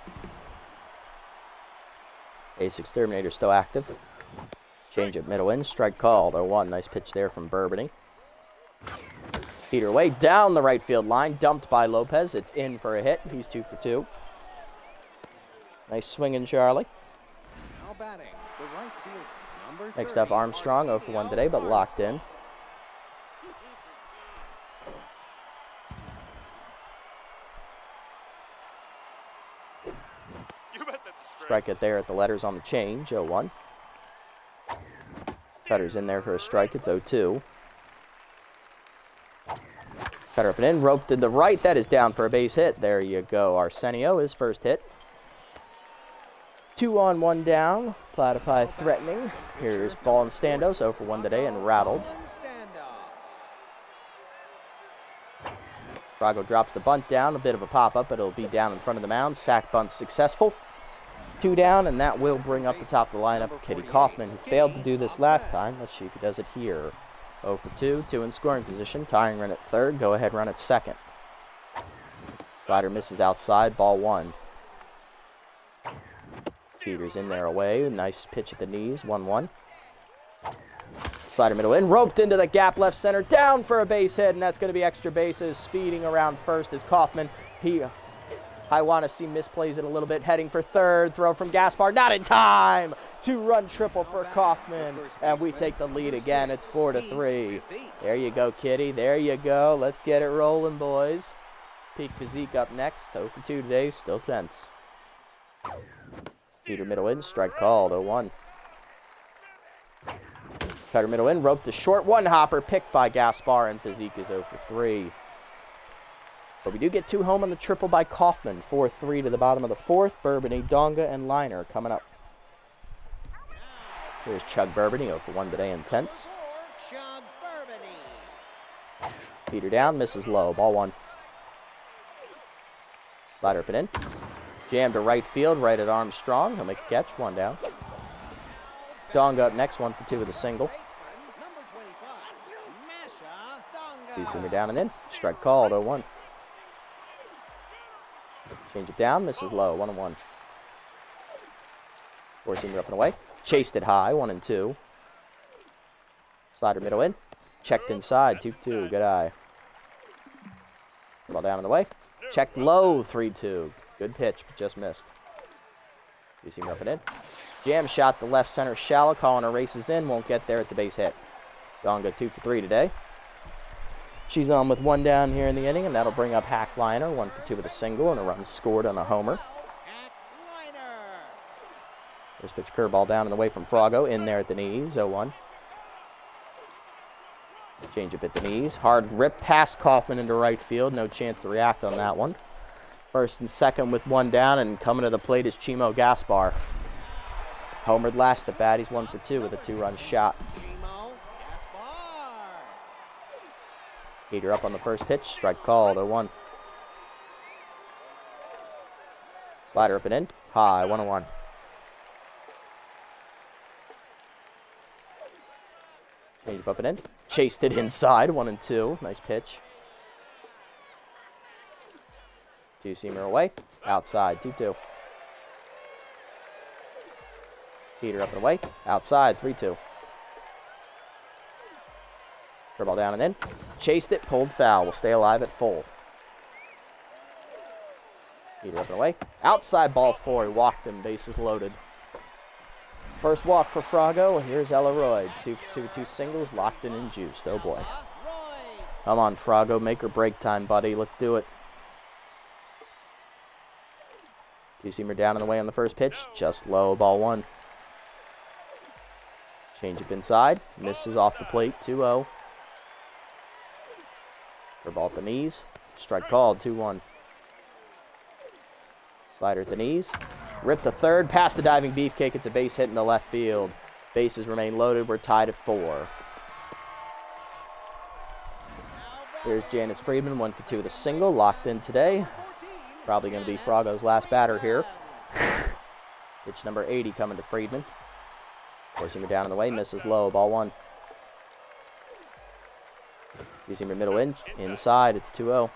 Ace Exterminator still active. Change at middle in, strike called. 0-1. Nice pitch there from Bourbony. Heater away down the right field line, dumped by Lopez. It's in for a hit. He's 2 for 2. Nice swinging, Charlie. Now batting, the right fielder, number 30, Next up, Armstrong, 0 for 1 today, but locked in. Strike it there at the letters on the change, 0-1. Cutter's in there for a strike, it's 0-2. Cutter up and in, roped in the right, that is down for a base hit. There you go, Arsenio, his first hit. 2 on, 1 down. Platypi threatening. Here's ball and Standos, 0 for 1 today, and rattled. Frago drops the bunt down, a bit of a pop-up, but it'll be down in front of the mound. Sack bunt successful. 2 down, and that will bring up the top of the lineup Kitty Kaufman, who failed to do this last time. Let's see if he does it here. 0 for 2, 2 in scoring position. Tying run at third, go-ahead run at second. Slider misses outside, ball 1. Heater's in there away. Nice pitch at the knees. 1-1. Slider middle in. Roped into the gap left center. Down for a base hit, and that's going to be extra bases. Speeding around first is Kaufman. I want to see misplays it a little bit. Heading for third. Throw from Gaspar. Not in time. 2-run triple for Kaufman. And we take the lead again. It's 4-3. There you go, Kitty. There you go. Let's get it rolling, boys. Peak Physique up next. 0 for 2 today. Still tense. Heater middle in, strike called, 0-1. Cutter middle in, rope to short, 1 hopper, picked by Gaspar, and Physique is 0 for 3. But we do get 2 home on the triple by Kaufman, 4-3 to the bottom of the fourth. Bourbony, Donga, and Liner coming up. Here's Chug Bourbony, 0 for 1 today, intense. Heater down, misses low, ball 1. Slider up and in. Jam to right field, right at Armstrong. He'll make a catch, 1 down. Donga up next, 1 for 2 with a single. Number 25, Masha Donga. Two-seamer down and in. Strike called, 0-1. Change it down, misses low, 1-1. Four-seamer up and away. Chased it high, 1-2. Slider middle in. Checked inside, 2-2. Good eye. Ball down and away. Checked low, 3-2. Good pitch, but just missed. Two-seamer up and in. Jam shot, the left center shallow. Colliner races in, won't get there. It's a base hit. Donga 2 for 3 today. She's on with 1 down here in the inning, and that'll bring up Hackliner, 1 for 2 with a single, and a run scored on a homer. Hackliner. First pitch curveball down and away from Frago, in there at the knees, 0-1. Change up at the knees. Hard rip past Kaufman into right field. No chance to react on that one. First and second with 1 down, and coming to the plate is Chimo Gaspar. Homered last at bat. He's 1 for 2 with a 2-run shot. Chimo Gaspar. Heater up on the first pitch. Strike called, 0-1. Slider up and in. High, 1-1. Change up and in. Chased it inside, 1-2. Nice pitch. Two-seamer away. Outside, 2-2. Heater up and away. Outside, 3-2. Curveball down and in. Chased it, pulled foul. Will stay alive at full. Heater up and away. Outside, ball 4. He walked him, bases loaded. First walk for Frago. Here's Ella Royds. 2 for 2 with 2 singles, locked in and juiced. Oh boy. Come on, Frago. Make or break time, buddy. Let's do it. Two-seamer down and away on the first pitch. Just low, ball 1. Change up inside. Misses off the plate, 2-0. Curveball at the knees. Strike called, 2-1. Slider at the knees. Ripped to third, past the diving beefcake. It's a base hit in the left field. Bases remain loaded. We're tied at 4. Here's Janice Friedman, 1 for 2 with a single, locked in today. Probably going to be Frago's last batter here. Pitch number 80 coming to Friedman. Four-seamer down in the way, misses low, ball 1. Two-seamer middle in, inside, it's 2-0.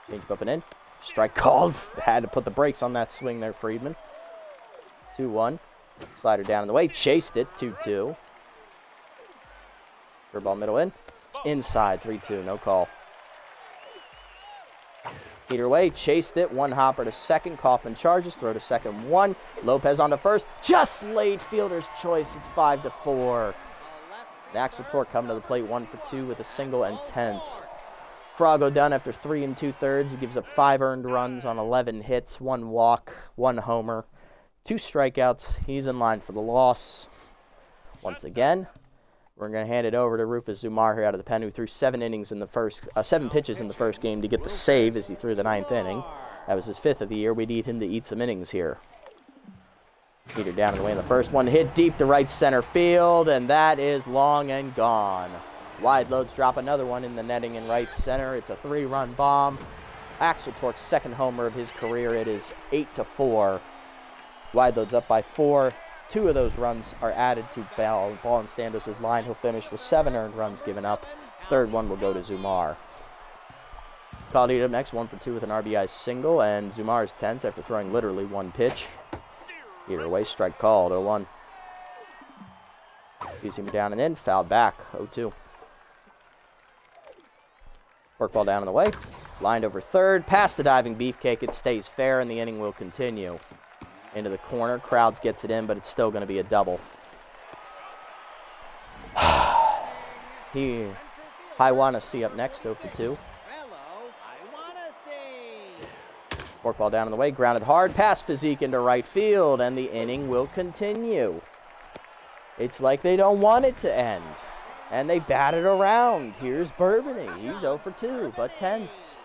Change up and in. Strike called. Had to put the brakes on that swing there, Friedman. 2-1. Slider down in the way. Chased it. 2-2. Curveball middle in. Inside. 3-2. No call. Heater away. Chased it. 1 hopper to second. Kaufman charges. Throw to second. 1. Lopez on to first. Just late. Fielder's choice. It's 5-4. Axel Torque coming to the plate. 1 for 2 with a single and tense. Frago done after 3 2/3. He gives up 5 earned runs on 11 hits, 1 walk, 1 homer, 2 strikeouts. He's in line for the loss. Once again, we're going to hand it over to Rufus Zumar here out of the pen, who threw 7 pitches in the first game to get the save as he threw the 9th inning. That was his 5th of the year. We need him to eat some innings here. Peter down and away in the first one, hit deep to right center field, and that is long and gone. Wide loads drop another one in the netting in right center. It's a 3-run bomb. Axel Torque's 2nd homer of his career. It is 8-4. Wide loads up by 4. 2 of those runs are added to Ball and Standos' line. He'll finish with 7 earned runs given up. 3rd one will go to Zumar. Caldito up next, 1 for 2 with an RBI single, and Zumar is tense after throwing literally 1 pitch. Either way, strike called, 0-1. Two-seamer down and in, fouled back, 0-2. Work ball down in the way, lined over third, past the diving beefcake. It stays fair, and the inning will continue. Into the corner, Crowds gets it in, but it's still going to be a double. Hiwanasi up next, 0 for 2. Work ball down in the way, grounded hard, past Physique into right field, and the inning will continue. It's like they don't want it to end. And they bat it around. Here's Bourbony. He's 0 for 2, but tense.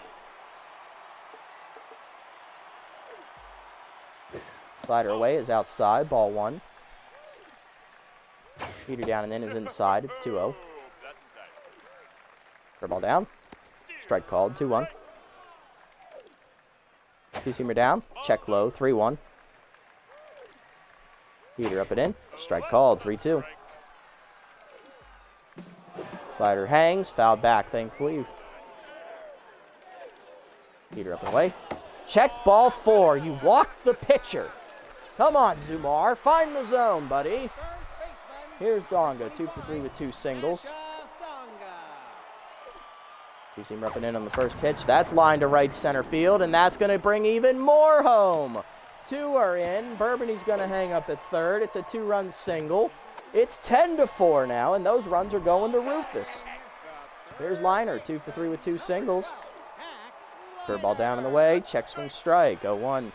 Slider away is outside, ball 1. Heater down and in is inside. It's 2-0. Curveball down. Strike called, 2-1. Two-seamer down. Check low, 3-1. Heater up and in. Strike called, 3-2. Slider hangs, fouled back, thankfully. Heater up and away. Checked ball 4. You walked the pitcher. Come on, Zumar. Find the zone, buddy. Here's Donga, 2 for 3 with 2 singles. Two-seamer up and in on the first pitch. That's lined to right center field, and that's going to bring even more home. 2 are in. Bourbony's going to hang up at third. It's a 2-run single. It's 10-4 now, and those runs are going to Rufus. Here's Liner, 2 for 3 with 2 singles. Curveball down and away. Check swing strike, 0-1.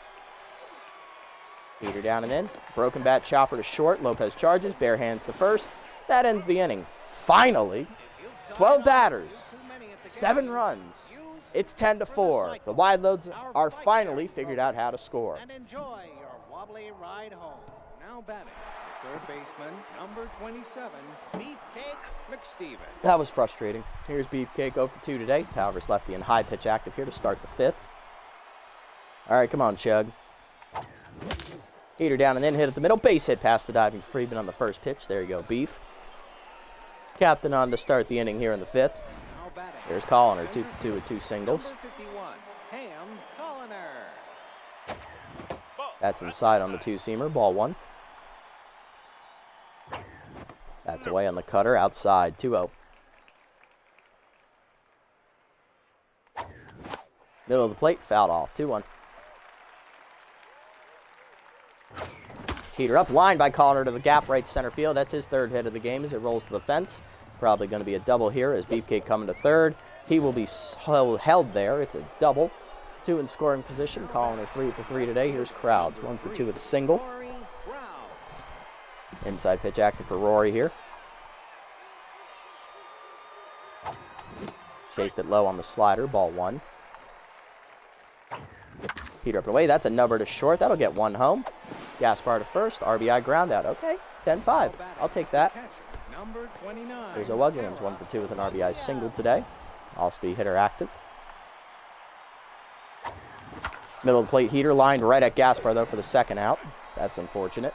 Heater down and in. Broken bat chopper to short. Lopez charges. Bare hands to first. That ends the inning. Finally, 12 batters, 7 runs. It's 10-4. The wide loads are finally figured out how to score. And enjoy your wobbly ride home. Now batting, third baseman, number 27, Beefcake McSteven. That was frustrating. Here's Beefcake 0 for 2 today. Powers lefty and high pitch active here to start the 5th. All right, come on, Chug. Heater down and in, hit at the middle. Base hit past the diving Friedman on the first pitch. There you go, Beef. Captain on to start the inning here in the 5th. There's Colliner, 2 for 2 with 2 singles. That's inside on the 2-seamer, ball 1. That's away on the cutter, outside, 2-0. Middle of the plate, fouled off, 2-1. Heater up, line by Colliner to the gap, right center field. That's his 3rd hit of the game as it rolls to the fence. Probably going to be a double here as Beefcake coming to 3rd. He will be held there. It's a double. 2 in scoring position. Colliner 3 for 3 today. Here's Crowds, 1 for 2 with a single. Inside pitch active for Rory here. Chased it low on the slider, ball 1. Heater up and away. That's a number to short. That'll get 1 home. Gaspar to first. RBI ground out. Okay, 10-5. I'll take that. There's Owa Williams, 1 for 2 with an RBI single today. Off-speed hitter active. Middle of the plate heater lined right at Gaspar, though, for the 2nd out. That's unfortunate.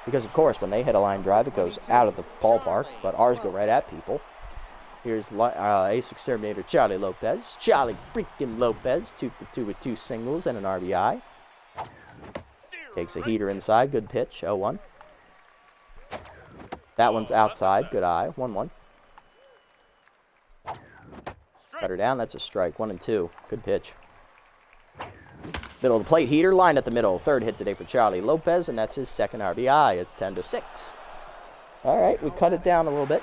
Because, of course, when they hit a line drive, it goes out of the ballpark, but ours go right at people. Here's ace exterminator Charlie Lopez. Charlie freaking Lopez, 2 for 2 with 2 singles and an RBI. Takes a heater inside, good pitch, 0-1. That one's outside, good eye, 1-1. Cutter down, that's a strike, 1-2, good pitch. Middle of the plate heater, line at the middle. 3rd hit today for Charlie Lopez, and that's his 2nd RBI. It's 10-6. All right, we cut it down a little bit.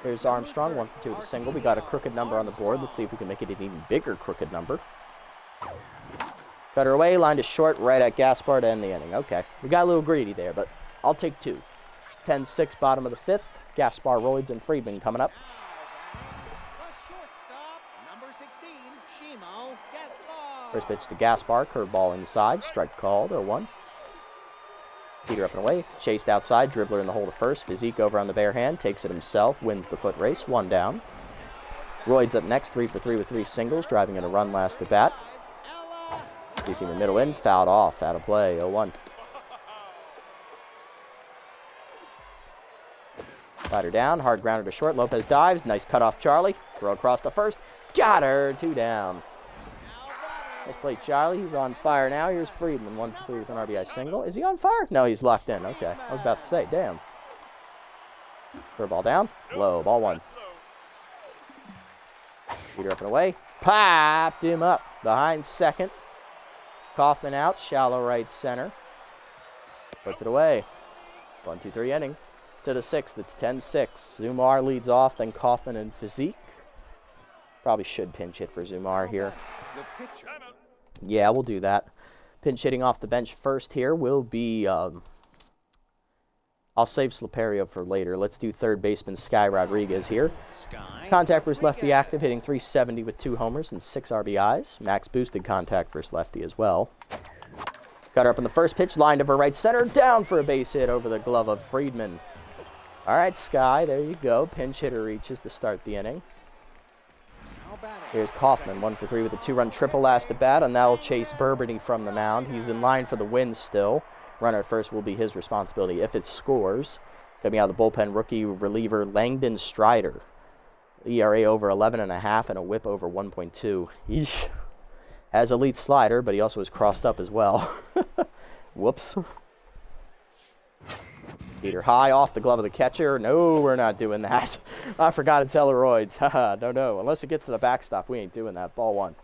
Here's Armstrong, 1 for 2 with a single. We got a crooked number on the board. Let's see if we can make it an even bigger crooked number. Cutter away, line to short, right at Gaspar to end the inning. Okay, we got a little greedy there, but I'll take 2. 10-6, bottom of the 5th. Gaspar, Royds, and Friedman coming up. First pitch to Gaspar, curveball inside, strike called, 0-1. Heater up and away, chased outside, dribbler in the hole to first. Physique over on the bare hand, takes it himself, wins the foot race, 1 down. Royds up next, 3 for 3 with 3 singles, driving in a run last at bat. Two-seamer middle in, fouled off, out of play, 0-1. Slider down, hard grounder to short, Lopez dives, nice cut off Charlie, throw across to first, got her, 2 down. Nice play, Charlie. He's on fire now. Here's Friedman, 1 for 3 with an RBI single. Is he on fire? No, he's locked in. Okay. I was about to say, damn. Curveball down. Low. Ball 1. Heater up and away. Popped him up. Behind 2nd. Kaufman out. Shallow right center. Puts it away. 1-2-3 inning. To the 6th. It's 10-6. Zumar leads off. Then Kaufman and Physique. Probably should pinch hit for Zumar here. Yeah, we'll do that. Pinch hitting off the bench first here will be, I'll save Slaperio for later. Let's do 3rd baseman Sky Rodriguez here. Contact first lefty active, hitting .370 with 2 homers and 6 RBIs. Max boosted contact first lefty as well. Cutter up in the first pitch, lined over right center, down for a base hit over the glove of Friedman. All right, Sky, there you go. Pinch hitter reaches to start the inning. Here's Kaufman, 1 for 3 with a 2-run triple last at bat, and that'll chase Bourbony from the mound. He's in line for the win still. Runner at first will be his responsibility if it scores. Coming out of the bullpen, rookie reliever Langdon Strider. ERA over 11.5 and a whip over 1.2. Eesh. Has elite slider, but he also is crossed up as well. Whoops. Heater high off the glove of the catcher. No, we're not doing that. I forgot it's Elleroids. Haha, no. Unless it gets to the backstop, we ain't doing that. Ball 1.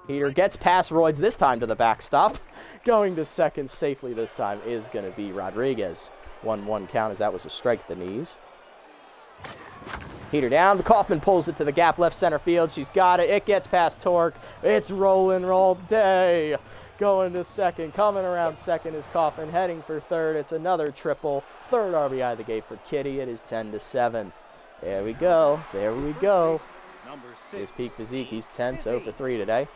Heater gets past Roids this time to the backstop. Going to second safely this time is going to be Rodriguez. 1-1 count as that was a strike at the knees. Heater down. Kaufman pulls it to the gap left center field. She's got it. It gets past Torque. It's rolling all day. Going to second. Coming around second is Kaufman. Heading for third. It's another triple. Third RBI of the game for Kitty. It is 10-7. There we go. There we go. His peak physique. He's 10, so for 3 today.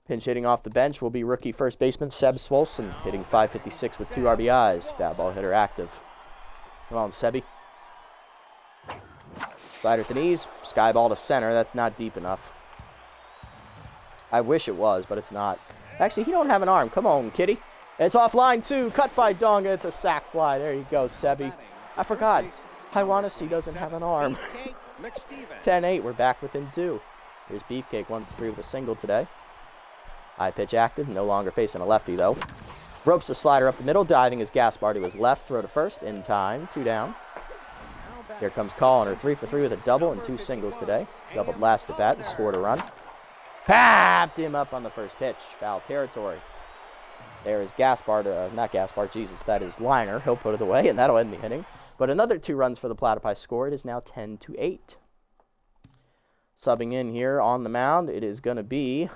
Pinch hitting off the bench will be rookie first baseman Seb Swolson, hitting .556 with 2 RBIs. Bad ball hitter active. Come on, Sebby. Slider at the knees. Sky ball to center. That's not deep enough. I wish it was, but it's not. Actually, he don't have an arm. Come on, Kitty. It's offline, too. Cut by Donga. It's a sac fly. There you go, Sebby. I forgot. Haiwanesi doesn't have an arm. 10-8. We're back within 2. Here's Beefcake, 1 for 3 with a single today. High pitch active, no longer facing a lefty, though. Ropes the slider up the middle, diving his Gaspar to his left. Throw to first, in time, 2 down. Here comes Colliner, 3 for 3 with a double and 2 singles today. Doubled last at bat and scored a run. Papped him up on the first pitch, foul territory. There is Gaspar to, not Gaspar, Jesus, that is Liner. He'll put it away, and that'll end the inning. But another 2 runs for the Platypi score. It is now 10-8. Subbing in here on the mound, it is going to be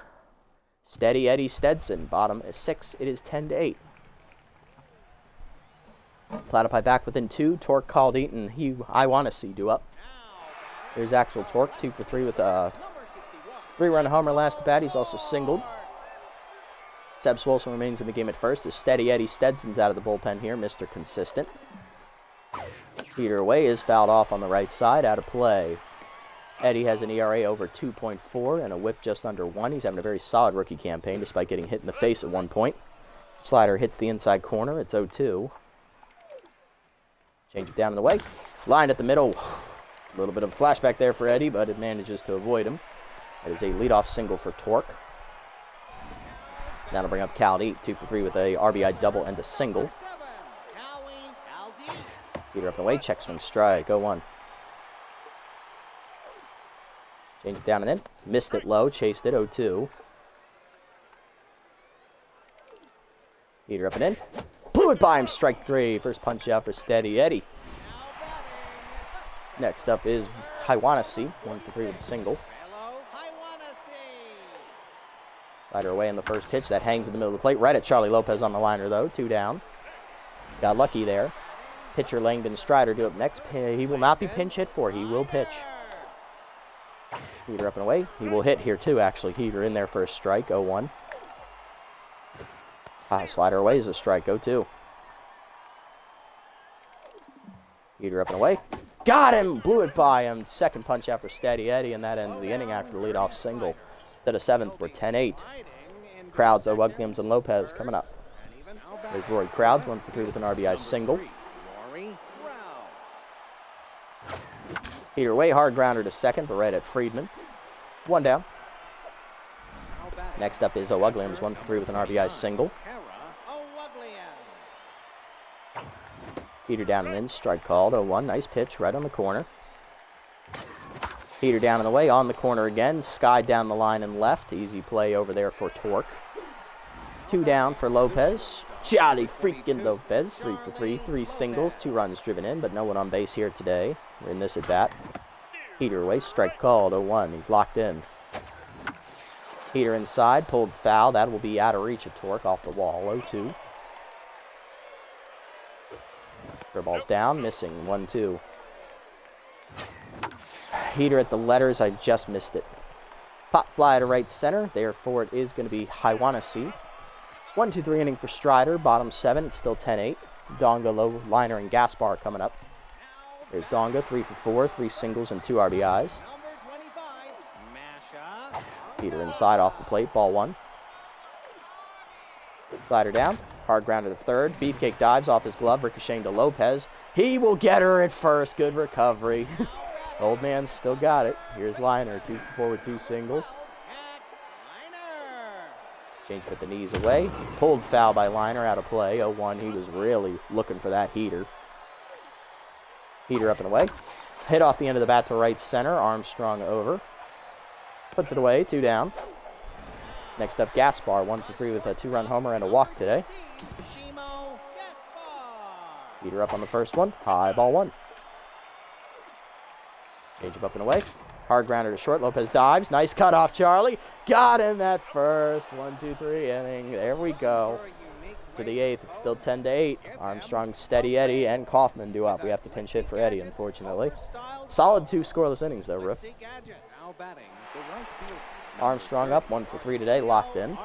Steady Eddie Stetson, bottom is 6. It is 10-8. Platypi back within 2. Torque called Eaton. Haiwanesi due up. Here's actual Torque, 2 for 3 with a 3-run homer last at bat. He's also singled. Seb Swolson remains in the game at first as Steady Eddie Stetson's out of the bullpen here, Mr. Consistent. Heater away is fouled off on the right side, out of play. Eddie has an ERA over 2.4 and a whip just under 1. He's having a very solid rookie campaign despite getting hit in the face at one point. Slider hits the inside corner. It's 0-2. Change it down in the way. Line at the middle. A little bit of a flashback there for Eddie, but it manages to avoid him. It is a leadoff single for Torque. That'll bring up Caldeet, 2 for 3 with a RBI double and a single. Heater up and away. Check swing strike. 0-1. Change it down and in. Missed it low. Chased it. 0-2. Heater up and in. Blew it by him. Strike 3. First punch out for Steady Eddie. Next up is Haiwanesi. 1 for 3 with a single. Slider away in the first pitch. That hangs in the middle of the plate. Right at Charlie Lopez on the liner, though. 2 down. Got lucky there. Pitcher Langdon Strider due up next. He will not be pinch hit for. He will pitch. Heater up and away. He will hit here, too, actually. Heater in there for a strike. 0-1. Slider away is a strike. 0-2. Heater up and away. Got him! Blew it by him. Second punch out for Steady Eddie, and that ends the inning after the leadoff single. To the 7th, we're 10-8. Crowds, Williams, and Lopez coming up. There's Rory Crowds, 1 for 3 with an RBI single. Heater away, hard grounder to second, but right at Friedman. 1 down. Next up is Williams, 1 for 3 with an RBI single. Heater down and in, strike called. 0-1, nice pitch right on the corner. Heater down and away, on the corner again. Sky down the line and left. Easy play over there for Torque. 2 down for Lopez. Jolly freaking Lopez. 3 for 3, 3 singles, 2 runs driven in, but no one on base here today. We're in this at bat. Heater away, strike called. 0-1, he's locked in. Heater inside, pulled foul. That will be out of reach of Torque, off the wall. 0-2. Ball's down, missing. 1-2. Heater at the letters, I just missed it. Pop fly to right center, therefore it is going to be Haiwanesi. 1-2-3 inning for Strider, bottom 7, it's still 10-8. Donga, Low, Liner, and Gaspar coming up. There's Donga, 3 for 4, 3 singles and 2 RBIs. Peter inside off the plate, ball 1. Slider down, hard ground to the third. Beefcake dives off his glove, ricocheting to Lopez. He will get her at first. Good recovery. Old man's still got it. Here's Liner, 2 for 4 with 2 singles. Change with the knees away. Pulled foul by Liner, out of play. 0-1. He was really looking for that heater. Heater up and away. Hit off the end of the bat to right center. Armstrong over. Puts it away. 2 down. Next up, Gaspar. 1 for 3 with a 2-run homer and a walk today. Heater up on the first one. High, ball 1. Change him up and away. Hard grounder to short. Lopez dives. Nice cut off, Charlie. Got him at first. 1, 2, 3 inning. There we go. To the 8th. It's still 10-8. Armstrong, Steady Eddie, and Kaufman do up. We have to pinch hit for Eddie, unfortunately. Solid 2 scoreless innings, though, Rip. Armstrong up 1 for 3 today. Locked in.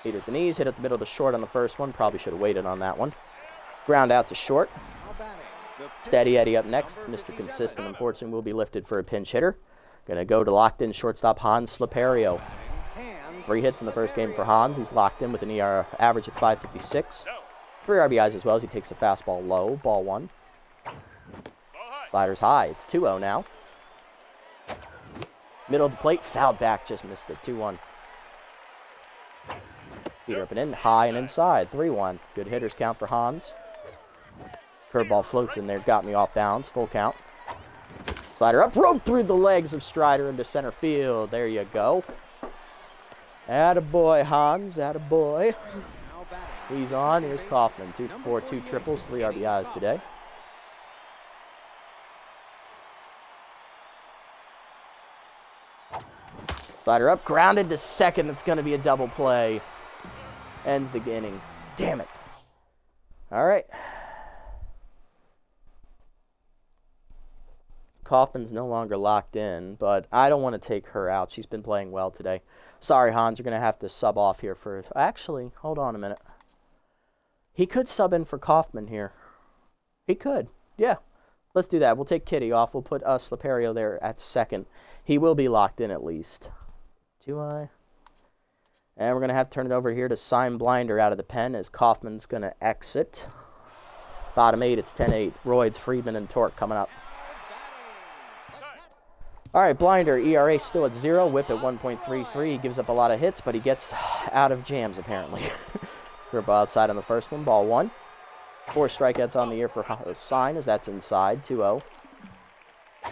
Heater at the knees. Hit at the middle to short on the first one. Probably should have waited on that one. Ground out to short. Steady Eddie up next. Mr. Consistent, unfortunately, will be lifted for a pinch hitter. Going to go to locked-in shortstop Hans Slaperio. 3 hits in the first game for Hans. He's locked in with an ER average at 5.56. 3 RBIs as well as he takes the fastball low. Ball 1. Sliders high. It's 2-0 now. Middle of the plate. Fouled back. Just missed it. 2-1. Heater up and in. High and inside. 3-1. Good hitters count for Hans. Curveball floats in there, got me off balance. Full count. Slider up, rope through the legs of Strider into center field. There you go. Attaboy, Hans. Attaboy. He's on. Here's Kaufman. 2 for 4, 2 triples, 3 RBIs today. Slider up, grounded to second. That's going to be a double play. Ends the inning. Damn it. All right. Kaufman's no longer locked in, but I don't want to take her out. She's been playing well today. Sorry, Hans, you're going to have to sub off here for... Actually, hold on a minute. He could sub in for Kaufman here. He could. Yeah, let's do that. We'll take Kitty off. We'll put Slaperio there at second. He will be locked in at least. Do I? And we're going to have to turn it over here to Sign Blinder out of the pen as Kaufman's going to exit. Bottom 8, it's 10-8. Royds, Friedman, and Torque coming up. All right, Blinder, ERA still at 0, whip at 1.33. He gives up a lot of hits, but he gets out of jams, apparently. Curveball outside on the first one, ball 1. 4 strikeouts on the year for Sign, as that's inside, 2-0.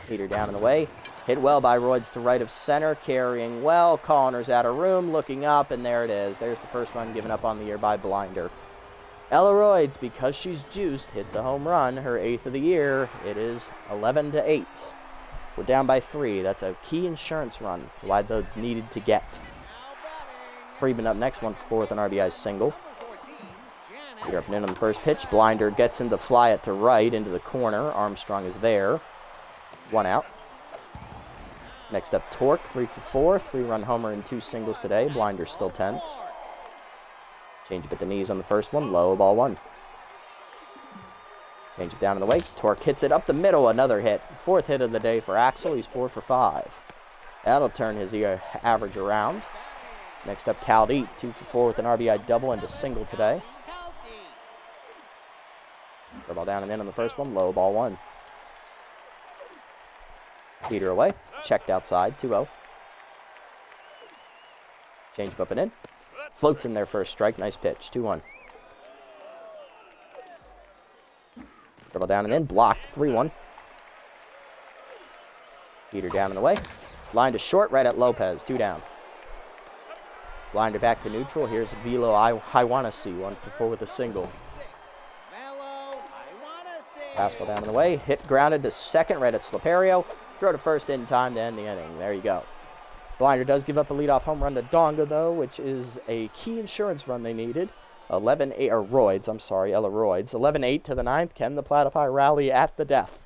Heater down and away. Hit well by Royds to right of center, carrying well. Connors out of room, looking up, and there it is. There's the first run given up on the year by Blinder. Ella Royds, because she's juiced, hits a home run, her 8th of the year. It is 11-8. We're down by 3. That's a key insurance run. Why those needed to get. Friedman up next, 1 for 4 with an RBI single. You're up and in on the first pitch. Blinder gets him to fly it to right into the corner. Armstrong is there. 1 out. Next up, Torque, 3 for 4. 3-run homer and 2 singles today. Blinder still tense. Change up at the knees on the first one. Low, ball 1. Change it down in the way. Torque hits it up the middle. Another hit. 4th hit of the day for Axel. He's 4 for 5. That'll turn his average around. Next up, Caldeet, 2 for 4 with an RBI double and a single today. Ball down and in on the first one. Low, ball 1. Heater away. Checked outside. 2-0. Change up and in. Floats in there for a strike. Nice pitch. 2-1. Dribble down and in, blocked, 3-1. Heater down and away. Line to short, right at Lopez, 2 down. Blinder back to neutral. Here's Velo I wanna see, 1 for 4 with a single. Fastball down and away. Hit grounded to second, right at Slaperio. Throw to first in time to end the inning. There you go. Blinder does give up a leadoff home run to Donga, though, which is a key insurance run they needed. 11-8, or Royds, I'm sorry, Ella Royds. 11-8 to the 9th. Can the Platypi rally at the death?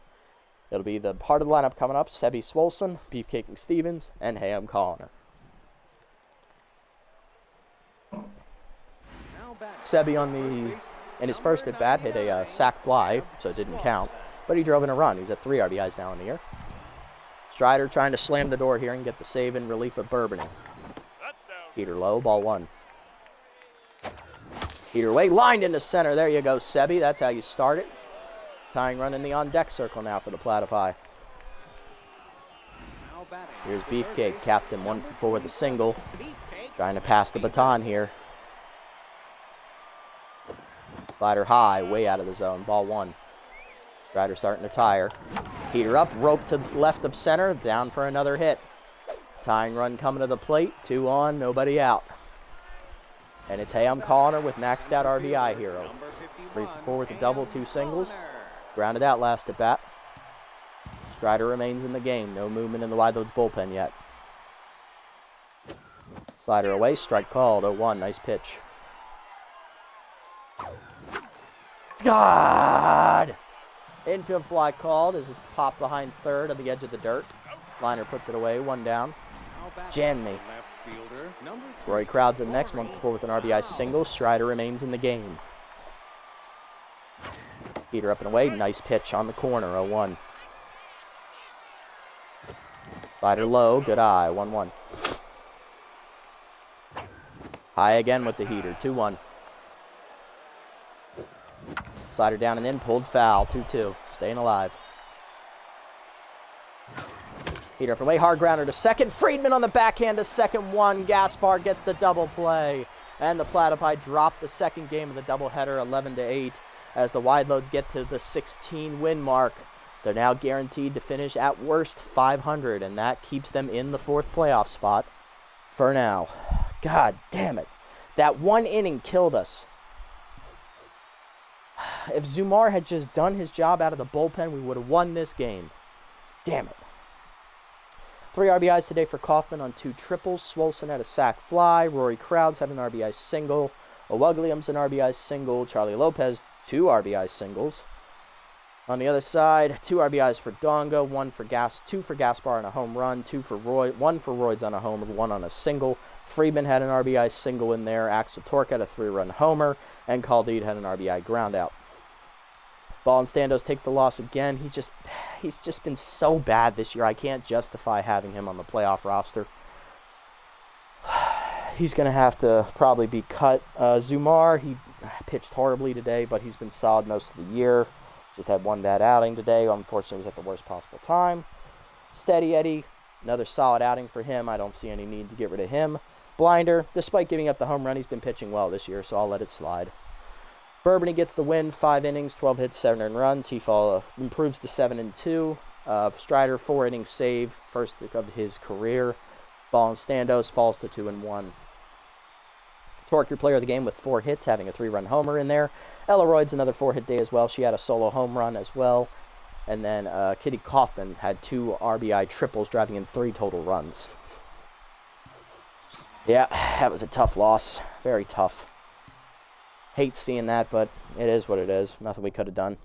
It'll be the part of the lineup coming up. Sebi Swolson, Beefcake McStevens, and Ham Connor. Sebi in his first at bat hit a sac fly, so it didn't count. But he drove in a run. He's at 3 RBIs now in the year. Strider trying to slam the door here and get the save in relief of Bourbon. Heater low, ball one. Heater away, lined into center. There you go, Sebi. That's how you start it. Tying run in the on-deck circle now for the Platypi. Here's Beefcake, captain, 1 for 4 with a single. Trying to pass the baton here. Slider high, way out of the zone, ball one. Strider starting to tire. Heater up, rope to the left of center, down for another hit. Tying run coming to the plate, 2 on, nobody out. And it's Hayam Connor with maxed out RBI hero. 3 for 4 with a double, 2 singles. Grounded out last at bat. Strider remains in the game, no movement in the Wide Loads bullpen yet. Slider away, strike called, 0-1, nice pitch. God! Infield fly called as it's popped behind third on the edge of the dirt. Liner puts it away, 1 down. Janme. Roy Crowd's up next, 1 for 4 with an RBI single. Strider remains in the game. Heater up and away, nice pitch on the corner, 0-1. Slider low, good eye, 1-1. High again with the heater, 2-1. Slider down and in, pulled foul, 2-2, staying alive. Heater up and away, hard grounder to second. Friedman on the backhand to second, 1. Gaspar gets the double play. And the Platypi drop the second game of the doubleheader, 11-8, as the Wide Loads get to the 16-win mark. They're now guaranteed to finish at worst 500, and that keeps them in the 4th playoff spot for now. God damn it. That 1 inning killed us. If Zumar had just done his job out of the bullpen, we would have won this game. Damn it. 3 RBIs today for Kaufman on 2 triples. Swolson had a sac fly. Rory Crowds had an RBI single. O'Wugliams an RBI single. Charlie Lopez, 2 RBI singles. On the other side, 2 RBIs for Donga, 2 for Gaspar on a home run, 2 for Roy, 1 for Royds on a homer, 1 on a single. Friedman had an RBI single in there. Axel Torque had a 3-run homer, and Caldede had an RBI groundout. Ball and Standos takes the loss again. He's just been so bad this year. I can't justify having him on the playoff roster. He's going to have to probably be cut. Zumar, he pitched horribly today, but he's been solid most of the year. Just had 1 bad outing today. Unfortunately, he was at the worst possible time. Steady Eddie, another solid outing for him. I don't see any need to get rid of him. Blinder, despite giving up the home run, he's been pitching well this year, so I'll let it slide. Bourbon gets the win, 5 innings, 12 hits, 7 earned runs. He improves to 7-2. Strider, 4 innings save, first of his career. Ball and Standos falls to 2-1. Torque, your player of the game with 4 hits, having a 3-run homer in there. Elleroyd's another 4-hit day as well. She had a solo home run as well. And then Kitty Kaufman had 2 RBI triples, driving in 3 total runs. Yeah, that was a tough loss. Very tough. Hate seeing that, but it is what it is. Nothing we could have done.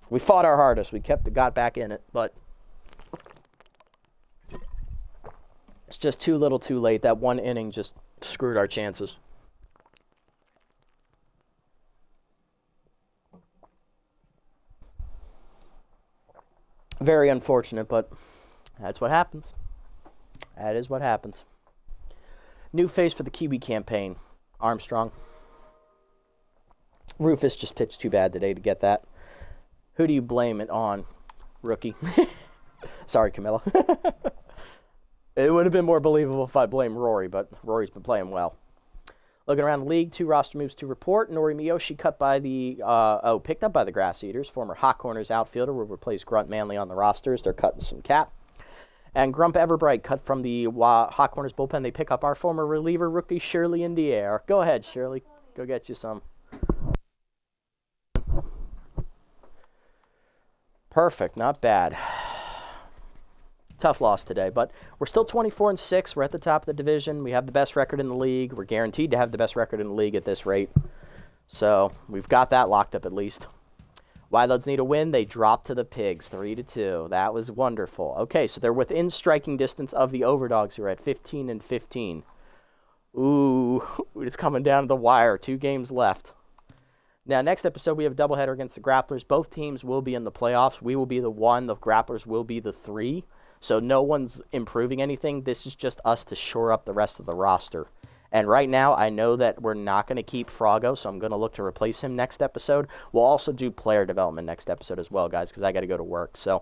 We fought our hardest. We got back in it, but it's just too little too late. That 1 inning just screwed our chances. Very unfortunate, but that's what happens. That is what happens. New face for the Kiwi campaign, Armstrong. Rufus just pitched too bad today to get that. Who do you blame it on, rookie? Sorry, Camilla. It would have been more believable if I blamed Rory, but Rory's been playing well. Looking around the league, 2 roster moves to report. Nori Miyoshi picked up by the Grass Eaters. Former Hot Corners outfielder will replace Grunt Manley on the rosters. They're cutting some cap. And Grump Everbright cut from the Hot Corners bullpen. They pick up our former reliever rookie, Shirley in the air. Go ahead, Shirley. Go get you some. Perfect. Not bad. Tough loss today, but we're still 24-6. We're at the top of the division. We have the best record in the league. We're guaranteed to have the best record in the league at this rate. So we've got that locked up at least. Wide Loads need a win. They drop to the Pigs, 3-2. That was wonderful. Okay, so they're within striking distance of the Overdogs, who are at 15-15. Ooh, it's coming down to the wire. 2 games left. Now, next episode, we have a doubleheader against the Grapplers. Both teams will be in the playoffs. We will be the 1. The Grapplers will be the 3. So no one's improving anything. This is just us to shore up the rest of the roster. And right now, I know that we're not going to keep Frago, so I'm going to look to replace him next episode. We'll also do player development next episode as well, guys, because I got to go to work. So,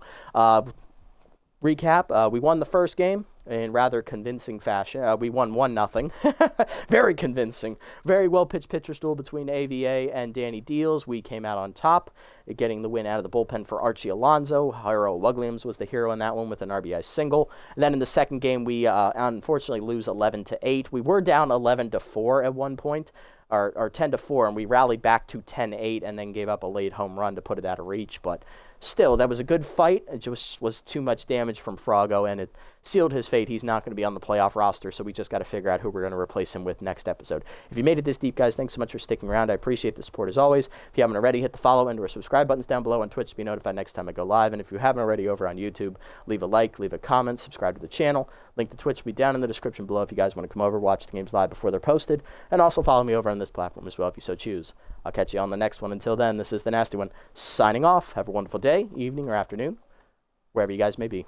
recap, we won the first game in rather convincing fashion. We won 1-0. Very convincing. Very well-pitched pitcher's duel between AVA and Danny Deals. We came out on top, getting the win out of the bullpen for Archie Alonso. Harold Williams was the hero in that one with an RBI single. And then in the second game, we unfortunately lose 11-8. We were down 11-4 at one point, or 10-4, and we rallied back to 10-8 and then gave up a late home run to put it out of reach. But still, that was a good fight. It just was too much damage from Frago, and it sealed his fate. He's not going to be on the playoff roster, so we just got to figure out who we're going to replace him with next episode. If you made it this deep, guys, thanks so much for sticking around. I appreciate the support as always. If you haven't already, hit the follow and or subscribe buttons down below on Twitch to be notified next time I go live. And if you haven't already over on YouTube, leave a like, leave a comment, subscribe to the channel. Link to Twitch will be down in the description below if you guys want to come over, watch the games live before they're posted. And also follow me over on this platform as well if you so choose. I'll catch you on the next one. Until then, this is the Nasty One signing off. Have a wonderful day, evening, or afternoon, wherever you guys may be.